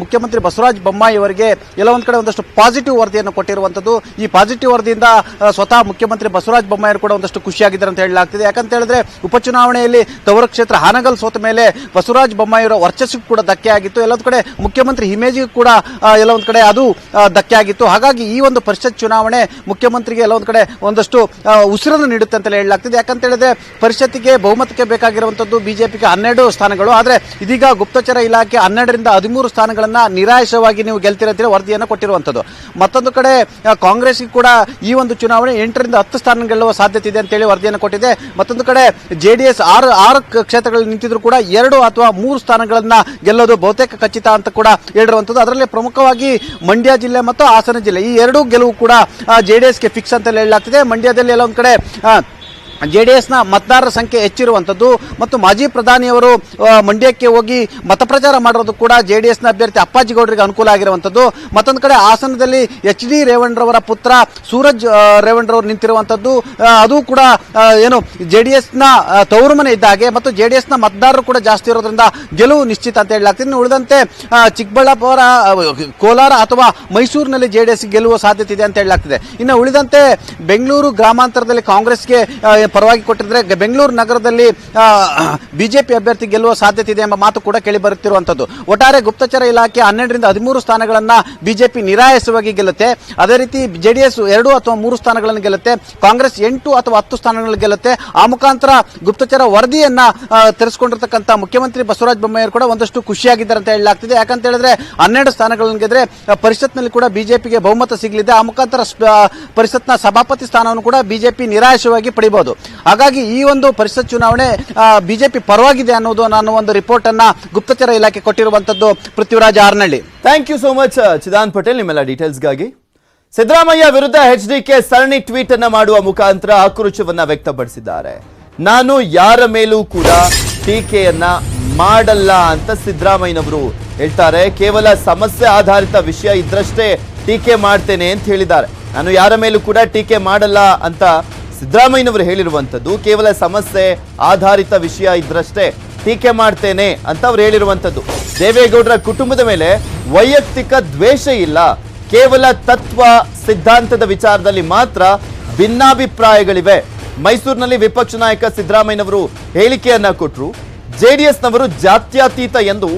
Speaker 6: ಮುಖ್ಯಮಂತ್ರಿ ಬಸವರಾಜ ಬೊಮ್ಮಾಯಿ ಅವರಿಗೆ ಎಲ್ಲ ಒಂದ್ ಕಡೆ ಒಂದಷ್ಟು ಪಾಸಿಟಿವ್ ವರದಿಯನ್ನು ಕೊಟ್ಟಿರುವಂತದ್ದು. ಈ ಪಾಸಿಟಿವ್ ವರದಿಯಿಂದ ಸ್ವತಃ ಮುಖ್ಯಮಂತ್ರಿ ಬಸವರಾಜ ಬೊಮ್ಮಾಯಿ ಕೂಡ ಒಂದಷ್ಟು ಖುಷಿಯಾಗಿದ್ದಾರೆ ಅಂತ ಹೇಳಲಾಗ್ತಿದೆ. ಯಾಕಂತ ಹೇಳಿದ್ರೆ ಉಪಚುನಾವಣೆಯಲ್ಲಿ ತವರು ಕ್ಷೇತ್ರ ಹಾನಗಲ್ ಸೋತ ಮೇಲೆ ಬಸವರಾಜ ಬೊಮ್ಮಾಯಿ ಅವರ ವರ್ಚಸ್ಸಿಗೂ ಕೂಡ ಧಕ್ಕೆ ಆಗಿತ್ತು. ಎಲ್ಲೊಂದ್ ಕಡೆ ಮುಖ್ಯಮಂತ್ರಿ ಇಮೇಜಿಗೂ ಕೂಡ ಎಲ್ಲ ಒಂದ್ ಕಡೆ ಅದು ಧಕ್ಕೆ ಆಗಿತ್ತು. ಹಾಗಾಗಿ ಈ ಒಂದು ಪರಿಷತ್ ಚುನಾವಣೆ ಮುಖ್ಯಮಂತ್ರಿಗೆ ಎಲ್ಲ ಒಂದ್ ಕಡೆ ಒಂದಷ್ಟು ಉಸಿರನ್ನು ನೀಡುತ್ತೆ ಅಂತ ಹೇಳಲಾಗ್ತಿದೆ. ಯಾಕಂತ ಹೇಳಿದ್ರೆ ಪರಿಷತ್ತಿಗೆ ಬಹುಮತಕ್ಕೆ ಬೇಕಾಗಿರುವಂತದ್ದು ಬಿಜೆಪಿಗೆ 12 ಸ್ಥಾನಗಳು. ಆದ್ರೆ ಇದೀಗ ಗುಪ್ತಚರ ಇಲಾಖೆ 12ರಿಂದ 13 ಸ್ಥಾನಗಳನ್ನ ನಿರಾಶವಾಗಿ ನೀವು ಗೆಲ್ತಿರಂತ ವರದಿಯನ್ನು ಕೊಟ್ಟಿರುವಂತದ್ದು. ಮತ್ತೊಂದು ಕಡೆ ಕಾಂಗ್ರೆಸ್ಗೆ ಕೂಡ ಈ ಒಂದು ಚುನಾವಣೆ 8ರಿಂದ 10 ಸ್ಥಾನ ಗೆಲ್ಲುವ ಸಾಧ್ಯತೆ ಇದೆ ಅಂತೇಳಿ ವರದಿಯನ್ನು ಕೊಟ್ಟಿದೆ. ಮತ್ತೊಂದು ಕಡೆ ಜೆಡಿಎಸ್ 6 ಕ್ಷೇತ್ರಗಳಲ್ಲಿ ನಿಂತಿದ್ರು ಕೂಡ 2 ಅಥವಾ 3 ಸ್ಥಾನಗಳನ್ನ ಗೆಲ್ಲೋದು ಬಹುತೇಕ ಖಚಿತ ಅಂತ ಕೂಡ ಹೇಳಿರುವಂತದ್ದು. ಅದರಲ್ಲಿ ಪ್ರಮುಖವಾಗಿ ಮಂಡ್ಯ ಜಿಲ್ಲೆ ಮತ್ತು ಹಾಸನ ಜಿಲ್ಲೆ ಈ 2 ಗೆಲುವು ಕೂಡ ಜೆಡಿಎಸ್ಗೆ ಫಿಕ್ಸ್ ಅಂತ ಹೇಳಲಾಗ್ತಿದೆ. ಮಂಡ್ಯದಲ್ಲಿ ಎಲ್ಲ ಒಂದ್ ಕಡೆ ಜೆಡಿಎಸ್ನ ಮತದಾರರ ಸಂಖ್ಯೆ ಹೆಚ್ಚಿರುವಂತದ್ದು ಮತ್ತು ಮಾಜಿ ಪ್ರಧಾನಿಯವರು ಮಂಡ್ಯಕ್ಕೆ ಹೋಗಿ ಮತ ಪ್ರಚಾರ ಮಾಡೋದು ಕೂಡ ಜೆಡಿಎಸ್ನ ಅಭ್ಯರ್ಥಿ ಅಪ್ಪಾಜಿಗೌಡರಿಗೆ ಅನುಕೂಲ ಆಗಿರುವಂತದ್ದು. ಮತ್ತೊಂದು ಕಡೆ ಹಾಸನದಲ್ಲಿ HD ರೇವಣ್ಣರವರ ಪುತ್ರ ಸೂರಜ್ ರೇವಣ್ಣರವರು ನಿಂತಿರುವಂತದ್ದು, ಅದು ಕೂಡ ಏನು ಜೆಡಿಎಸ್ನ ತವರು ಮನೆ ಇದ್ದ ಹಾಗೆ ಮತ್ತು ಜೆಡಿಎಸ್ನ ಮತದಾರರು ಕೂಡ ಜಾಸ್ತಿ ಇರೋದ್ರಿಂದ ಗೆಲುವು ನಿಶ್ಚಿತ ಅಂತ ಹೇಳಲಾಗ್ತದೆ. ಇನ್ನು ಉಳಿದಂತೆ ಚಿಕ್ಕಬಳ್ಳಾಪುರ, ಕೋಲಾರ ಅಥವಾ ಮೈಸೂರಿನಲ್ಲಿ ಜೆಡಿಎಸ್ ಗೆಲ್ಲುವ ಸಾಧ್ಯತೆ ಇದೆ ಅಂತ ಹೇಳಲಾಗ್ತಿದೆ. ಇನ್ನು ಉಳಿದಂತೆ ಬೆಂಗಳೂರು ಗ್ರಾಮಾಂತರದಲ್ಲಿ ಕಾಂಗ್ರೆಸ್ಗೆ ಪರವಾಗಿ ಕೊಟ್ಟಿದ್ರೆ ಬೆಂಗಳೂರು ನಗರದಲ್ಲಿ ಬಿಜೆಪಿ ಅಭ್ಯರ್ಥಿ ಗೆಲ್ಲುವ ಸಾಧ್ಯತೆ ಇದೆ ಎಂಬ ಮಾತು ಕೂಡ ಕೇಳಿ ಬರುತ್ತಿರುವಂತದ್ದು. ಒಟ್ಟಾರೆ ಗುಪ್ತಚರ ಇಲಾಖೆ 12ರಿಂದ 13 ಸ್ಥಾನಗಳನ್ನ ಬಿಜೆಪಿ ನಿರಾಯಸವಾಗಿ ಗೆಲ್ಲುತ್ತೆ. ಅದೇ ರೀತಿ ಜೆಡಿಎಸ್ 2 ಅಥವಾ 3 ಸ್ಥಾನಗಳನ್ನು ಗೆಲ್ಲುತ್ತೆ. ಕಾಂಗ್ರೆಸ್ 8 ಅಥವಾ 10 ಸ್ಥಾನಗಳನ್ನು ಗೆಲ್ಲುತ್ತೆ. ಆ ಮುಖಾಂತರ ಗುಪ್ತಚರ ವರದಿಯನ್ನ ತೆರೆಸಿಕೊಂಡಿರ್ತಕ್ಕಂಥ ಮುಖ್ಯಮಂತ್ರಿ ಬಸವರಾಜ ಬೊಮ್ಮಾಯಿ ಕೂಡ ಒಂದಷ್ಟು ಖುಷಿಯಾಗಿದ್ದಾರೆ ಅಂತ ಹೇಳಲಾಗ್ತಿದೆ. ಯಾಕಂತ ಹೇಳಿದ್ರೆ 12 ಸ್ಥಾನಗಳನ್ನು ಗೆದ್ರೆ ಪರಿಷತ್ನಲ್ಲಿ ಕೂಡ ಬಿಜೆಪಿಗೆ ಬಹುಮತ ಸಿಗಲಿದೆ. ಆ ಮುಖಾಂತರ ಪರಿಷತ್ನ ಸಭಾಪತಿ ಸ್ಥಾನವನ್ನು ಕೂಡ ಬಿಜೆಪಿ ನಿರಾಯಸವಾಗಿ ಪಡಿಬಹುದು. ಹಾಗಾಗಿ ಈ ಒಂದು ಪರಿಷತ್ ಚುನಾವಣೆ ಬಿಜೆಪಿ ಪರವಾಗಿದೆ ಅನ್ನೋದು ನಾನು ಒಂದು ರಿಪೋರ್ಟ್ ಅನ್ನ ಗುಪ್ತಚರ ಇಲಾಖೆ ಕೊಟ್ಟಿರುವಂತದ್ದು. Prithviraj Haranahalli,
Speaker 1: thank you so much Chidanand Patel ನಿಮ್ಮೆಲ್ಲ ಡೀಟೇಲ್ಸ್ಗಾಗಿ. ಸಿದ್ದರಾಮಯ್ಯ ವಿರುದ್ಧ HDK ಸರಣಿ ಟ್ವೀಟ್ ಅನ್ನ ಮಾಡುವ ಮುಖಾಂತರ ಆಕ್ರೋಶವನ್ನ ವ್ಯಕ್ತಪಡಿಸಿದ್ದಾರೆ. ನಾನು ಯಾರ ಮೇಲೂ ಕೂಡ ಟೀಕೆಯನ್ನ ಮಾಡಲ್ಲ ಅಂತ ಸಿದ್ದರಾಮಯ್ಯನವರು ಹೇಳ್ತಾರೆ. ಕೇವಲ ಸಮಸ್ಯೆ ಆಧಾರಿತ ವಿಷಯ ಇದ್ರಷ್ಟೇ ಟೀಕೆ ಮಾಡ್ತೇನೆ ಅಂತ ಹೇಳಿದ್ದಾರೆ. ನಾನು ಯಾರ ಮೇಲೂ ಕೂಡ ಟೀಕೆ ಮಾಡಲ್ಲ ಅಂತ ಸಿದ್ದರಾಮಯ್ಯನವರು ಹೇಳಿರುವಂತದ್ದು. ಕೇವಲ ಸಮಸ್ಯೆ ಆಧಾರಿತ ವಿಷಯ ಇದ್ರಷ್ಟೇ ಟೀಕೆ ಮಾಡ್ತೇನೆ ಅಂತ ಅವ್ರು ಹೇಳಿರುವಂತದ್ದು. ದೇವೇಗೌಡರ ಕುಟುಂಬದ ಮೇಲೆ ವೈಯಕ್ತಿಕ ದ್ವೇಷ ಇಲ್ಲ, ಕೇವಲ ತತ್ವ ಸಿದ್ಧಾಂತದ ವಿಚಾರದಲ್ಲಿ ಮಾತ್ರ ಭಿನ್ನಾಭಿಪ್ರಾಯಗಳಿವೆ. ಮೈಸೂರಿನಲ್ಲಿ ವಿಪಕ್ಷ ನಾಯಕ ಸಿದ್ದರಾಮಯ್ಯನವರು ಹೇಳಿಕೆಯನ್ನ ಕೊಟ್ಟರು. ಜೆಡಿಎಸ್ನವರು ಜಾತ್ಯತೀತ ಎಂದು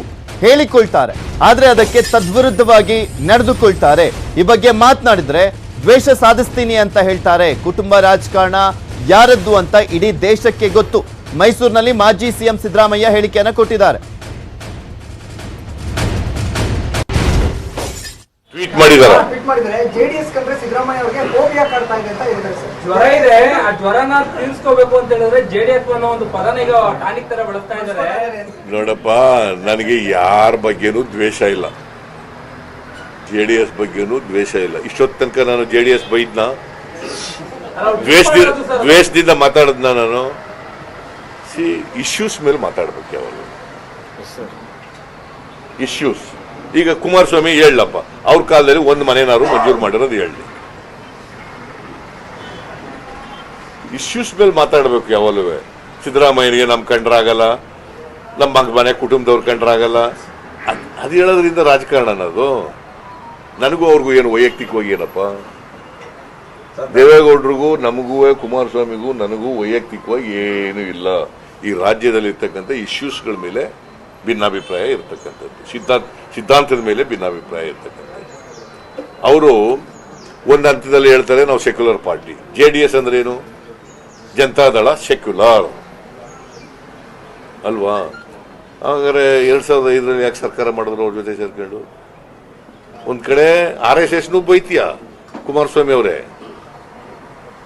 Speaker 1: ಹೇಳಿಕೊಳ್ತಾರೆ, ಆದ್ರೆ ಅದಕ್ಕೆ ತದ್ವಿರುದ್ಧವಾಗಿ ನಡೆದುಕೊಳ್ತಾರೆ. ಈ ಬಗ್ಗೆ ಮಾತನಾಡಿದ್ರೆ ದ್ವೇಷ ಸಾಧಿಸ್ತೀನಿ ಅಂತ ಹೇಳ್ತಾರೆ. ಕುಟುಂಬ ರಾಜಕಾರಣ ಯಾರದ್ದು ಅಂತ ಇಡೀ ದೇಶಕ್ಕೆ ಗೊತ್ತು. ಮೈಸೂರಿನಲ್ಲಿ ಮಾಜಿ ಸಿಎಂ ಸಿದ್ದರಾಮಯ್ಯ ಹೇಳಿಕೆಯನ್ನು ಕೊಟ್ಟಿದ್ದಾರೆ.
Speaker 7: ಟ್ವೀಟ್ ಮಾಡಿದ್ದಾರೆ.
Speaker 8: ಜೆಡಿಎಸ್ ಕಂಡ್ರೆ ಸಿದ್ದರಾಮಯ್ಯ ಅವರಿಗೆ ಫೋಬಿಯಾ ಕಾಡ್ತಾ ಇದೆ ಅಂತ ಹೇಳಿದ್ದಾರೆ ಸರ್.
Speaker 9: ಜ್ವರ ಇದೆ, ಆ ಜ್ವರನ ತಿಳಿಸ್ಕೋಬೇಕು ಅಂತ ಹೇಳಿದ್ರೆ ಜೆಡಿಎಸ್ ಅನ್ನೋ ಒಂದು ಪದನ ಈಗ ಟಾನಿಕ್ ತರ ಬಳಸ್ತಾ ಇದ್ದಾರೆ.
Speaker 7: ನೋಡಪ್ಪ, ನನಗೆ ಯಾರ ಬಗ್ಗೆನೂ ದ್ವೇಷ ಇಲ್ಲ, ಜೆಡಿಎಸ್ ಬಗ್ಗೆನೂ ದ್ವೇಷ ಇಲ್ಲ. ಇಷ್ಟೊತ್ತು ತನಕ ನಾನು ಜೆಡಿಎಸ್ ಬೈದ್ನ, ದ್ವೇಷದಿಂದ ಮಾತಾಡದ್ನ ನಾನು. ಇಶ್ಯೂಸ್ ಮೇಲೆ ಮಾತಾಡ್ಬೇಕು ಯಾವಾಗ ಇಶ್ಯೂಸ್. ಈಗ ಕುಮಾರಸ್ವಾಮಿ ಹೇಳಪ್ಪ, ಅವ್ರ ಕಾಲದಲ್ಲಿ ಒಂದು ಮನೆನಾರು ಮಂಜೂರು ಮಾಡಿರೋದು ಹೇಳಿ. ಇಶ್ಯೂಸ್ ಮೇಲೆ ಮಾತಾಡಬೇಕು ಯಾವಾಗಲೂ. ಸಿದ್ದರಾಮಯ್ಯನಿಗೆ ನಮ್ಮ ಕಂಡ್ರಾಗಲ್ಲ, ನಮ್ಮ ಮನೆ ಕುಟುಂಬದವ್ರ ಕಂಡ್ರಾಗಲ್ಲ, ಅದು ಹೇಳೋದ್ರಿಂದ ರಾಜಕಾರಣ ಅನ್ನೋದು. ನನಗೂ ಅವ್ರಿಗೂ ಏನು ವೈಯಕ್ತಿಕವಾಗಿ ಏನಪ್ಪ, ದೇವೇಗೌಡರಿಗೂ ನಮಗೂ ಕುಮಾರಸ್ವಾಮಿಗೂ ನನಗೂ ವೈಯಕ್ತಿಕವಾಗಿ ಏನೂ ಇಲ್ಲ. ಈ ರಾಜ್ಯದಲ್ಲಿ ಇರ್ತಕ್ಕಂಥ ಇಶ್ಯೂಸ್ಗಳ ಮೇಲೆ ಭಿನ್ನಾಭಿಪ್ರಾಯ ಇರ್ತಕ್ಕಂಥದ್ದು, ಸಿದ್ಧಾಂತದ ಮೇಲೆ ಭಿನ್ನಾಭಿಪ್ರಾಯ ಇರ್ತಕ್ಕಂಥದ್ದು. ಅವರು ಒಂದು ಹಂತದಲ್ಲಿ ಹೇಳ್ತಾರೆ ನಾವು ಸೆಕ್ಯುಲರ್ ಪಾರ್ಟಿ. JDS ಅಂದ್ರೆ ಏನು? ಜನತಾದಳ ಸೆಕ್ಯುಲರ್ ಅಲ್ವಾ? ಹಾಗಾದ್ರೆ 2005ರಲ್ಲಿ ಯಾಕೆ ಸರ್ಕಾರ ಮಾಡಿದ್ರು ಅವ್ರ ಜೊತೆ ಸೇರ್ಕೊಂಡು? ಒಂದ್ ಕಡೆ RSSನೂ ಬೈತೀಯ ಕುಮಾರಸ್ವಾಮಿ ಅವರೇ,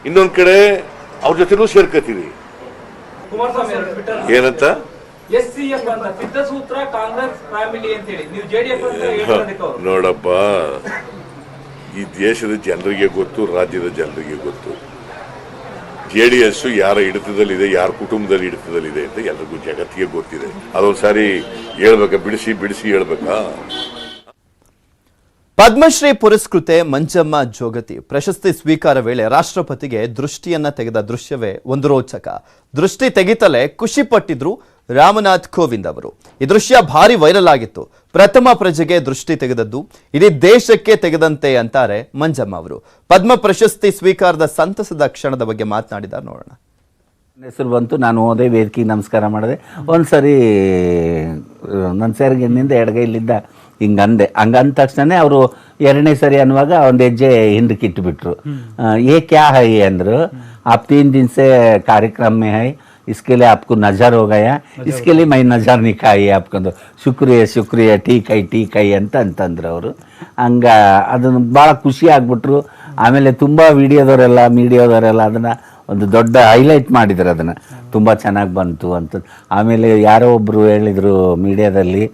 Speaker 7: ಇನ್ನೊಂದ್ ಕಡೆ ಅವ್ರ ಜೊತೆನೂ ಸೇರ್ಕತೀವಿ. ಏನಂತ
Speaker 9: SCF ಅಂತ ಸಿದ್ಧಸೂತ್ರ ಕಾಂಗ್ರೆಸ್ ಫ್ಯಾಮಿಲಿ ಅಂತ ಹೇಳಿ ನೀವು JDF ಅಂತ ಹೇಳಿರೋದಕ್ಕೆ ಅವರು
Speaker 7: ನೋಡಪ್ಪ, ಈ ದೇಶದ ಜನರಿಗೆ ಗೊತ್ತು, ರಾಜ್ಯದ ಜನರಿಗೆ ಗೊತ್ತು. JDS ಯಾರ ಹಿಡಿತದಲ್ಲಿದೆ, ಯಾರ ಕುಟುಂಬದಲ್ಲಿ ಹಿಡಿತದಲ್ಲಿದೆ ಅಂತ ಎಲ್ರಿಗೂ ಜಗತ್ತಿಗೆ ಗೊತ್ತಿದೆ. ಅದೊಂದು ಸಾರಿ ಹೇಳ್ಬೇಕಾ? ಬಿಡಿಸಿ ಹೇಳ್ಬೇಕಾ?
Speaker 1: ಪದ್ಮಶ್ರೀ ಪುರಸ್ಕೃತೆ ಮಂಜಮ್ಮ ಜೋಗತಿ ಪ್ರಶಸ್ತಿ ಸ್ವೀಕಾರ ವೇಳೆ ರಾಷ್ಟ್ರಪತಿಗೆ ದೃಷ್ಟಿಯನ್ನ ತೆಗೆದ ದೃಶ್ಯವೇ ಒಂದು ರೋಚಕ. ದೃಷ್ಟಿ ತೆಗಿತಲೇ ಖುಷಿ ಪಟ್ಟಿದ್ರು ರಾಮನಾಥ್ ಕೋವಿಂದ್ ಅವರು. ಈ ದೃಶ್ಯ ಭಾರಿ ವೈರಲ್ ಆಗಿತ್ತು. ಪ್ರಥಮ ಪ್ರಜೆಗೆ ದೃಷ್ಟಿ ತೆಗೆದದ್ದು ಇಡೀ ದೇಶಕ್ಕೆ ತೆಗೆದಂತೆ ಅಂತಾರೆ ಮಂಜಮ್ಮ ಅವರು. ಪದ್ಮ ಪ್ರಶಸ್ತಿ ಸ್ವೀಕಾರದ ಸಂತಸದ ಕ್ಷಣದ ಬಗ್ಗೆ ಮಾತನಾಡಿದ್ದಾರೆ, ನೋಡೋಣ.
Speaker 10: ಹೆಸರು ಬಂತು, ನಾನು ಹೋದೆ, ವೇದಿಕೆಗೆ ನಮಸ್ಕಾರ ಮಾಡಿದೆ. ಒಂದ್ಸರಿ ನನ್ನ ಸೆರಗಿನಿಂದ ಎಡಗೈಲಿದ್ದ ಹಿಂಗಂದೆ. ಹಂಗಂದ ತಕ್ಷಣ ಅವರು ಎರಡನೇ ಸರಿ ಅನ್ನುವಾಗ ಒಂದು ಹೆಜ್ಜೆ ಹಿಂದಕ್ಕೆ ಇಟ್ಟುಬಿಟ್ರು. ಏ ಕ್ಯಾ ಹೈ ಅಂದರು. आप 3 दिन से कार्यक्रम में है, इसके लिए आपको नजर हो गया, इसके लिए मैं नजर निकाಯಿ आपको ಶುಕ್ರಿಯ ಟೀಕ್ ಐ ಅಂತಂದ್ರು ಅವರು. ಹಂಗ ಅದನ್ನು ಭಾಳ ಖುಷಿ ಆಗ್ಬಿಟ್ರು. ಆಮೇಲೆ ತುಂಬ ಮೀಡಿಯಾದವರೆಲ್ಲ ಅದನ್ನು ಒಂದು ದೊಡ್ಡ ಹೈಲೈಟ್ ಮಾಡಿದ್ರು, ಅದನ್ನು ತುಂಬ ಚೆನ್ನಾಗಿ ಬಂತು ಅಂತ. ಆಮೇಲೆ ಯಾರೋ ಒಬ್ಬರು ಹೇಳಿದರು ಮೀಡಿಯಾದಲ್ಲಿ,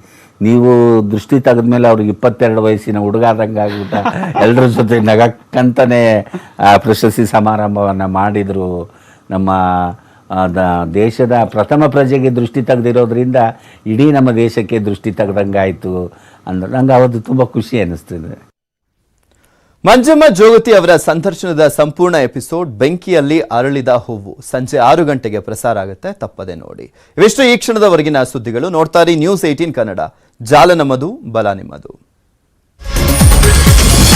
Speaker 10: ನೀವು ದೃಷ್ಟಿ ತೆಗೆದ್ಮೇಲೆ ಅವ್ರಿಗೆ 22 ವಯಸ್ಸಿನ ಹುಡುಗ ಆದಂಗೆ ಆಗ್ಬಿಟ್ಟ, ಎಲ್ಲರ ಜೊತೆ ನಗಕ್ಕಂತಾನೆ ಪ್ರಶಸ್ತಿ ಸಮಾರಂಭವನ್ನು ಮಾಡಿದರು. ನಮ್ಮ ದೇಶದ ಪ್ರಥಮ ಪ್ರಜೆಗೆ ದೃಷ್ಟಿ ತೆಗೆದಿರೋದ್ರಿಂದ ಇಡೀ ನಮ್ಮ ದೇಶಕ್ಕೆ ದೃಷ್ಟಿ ತೆಗೆದಂಗೆ ಆಯಿತು ಅಂದ್ರೆ ನಂಗೆ ಅವತ್ತು ತುಂಬ ಖುಷಿ ಅನ್ನಿಸ್ತಿದೆ.
Speaker 1: ಮಂಜಮ್ಮ ಜೋಗತಿ ಅವರ ಸಂದರ್ಶನದ ಸಂಪೂರ್ಣ ಎಪಿಸೋಡ್ ಬೆಂಕಿಯಲ್ಲಿ ಅರಳಿದ ಹೂವು ಸಂಜೆ 6 ಗಂಟೆಗೆ ಪ್ರಸಾರ ಆಗುತ್ತೆ, ತಪ್ಪದೆ ನೋಡಿ. ಇವಿಷ್ಟು ಈ ಕ್ಷಣದವರೆಗಿನ ಸುದ್ದಿಗಳು. ನೋಡ್ತಾ ಇರಿ News 18 ಕನ್ನಡ. ಜಾಲ ನಮ್ಮದು, ಬಲ ನಿಮ್ಮದು.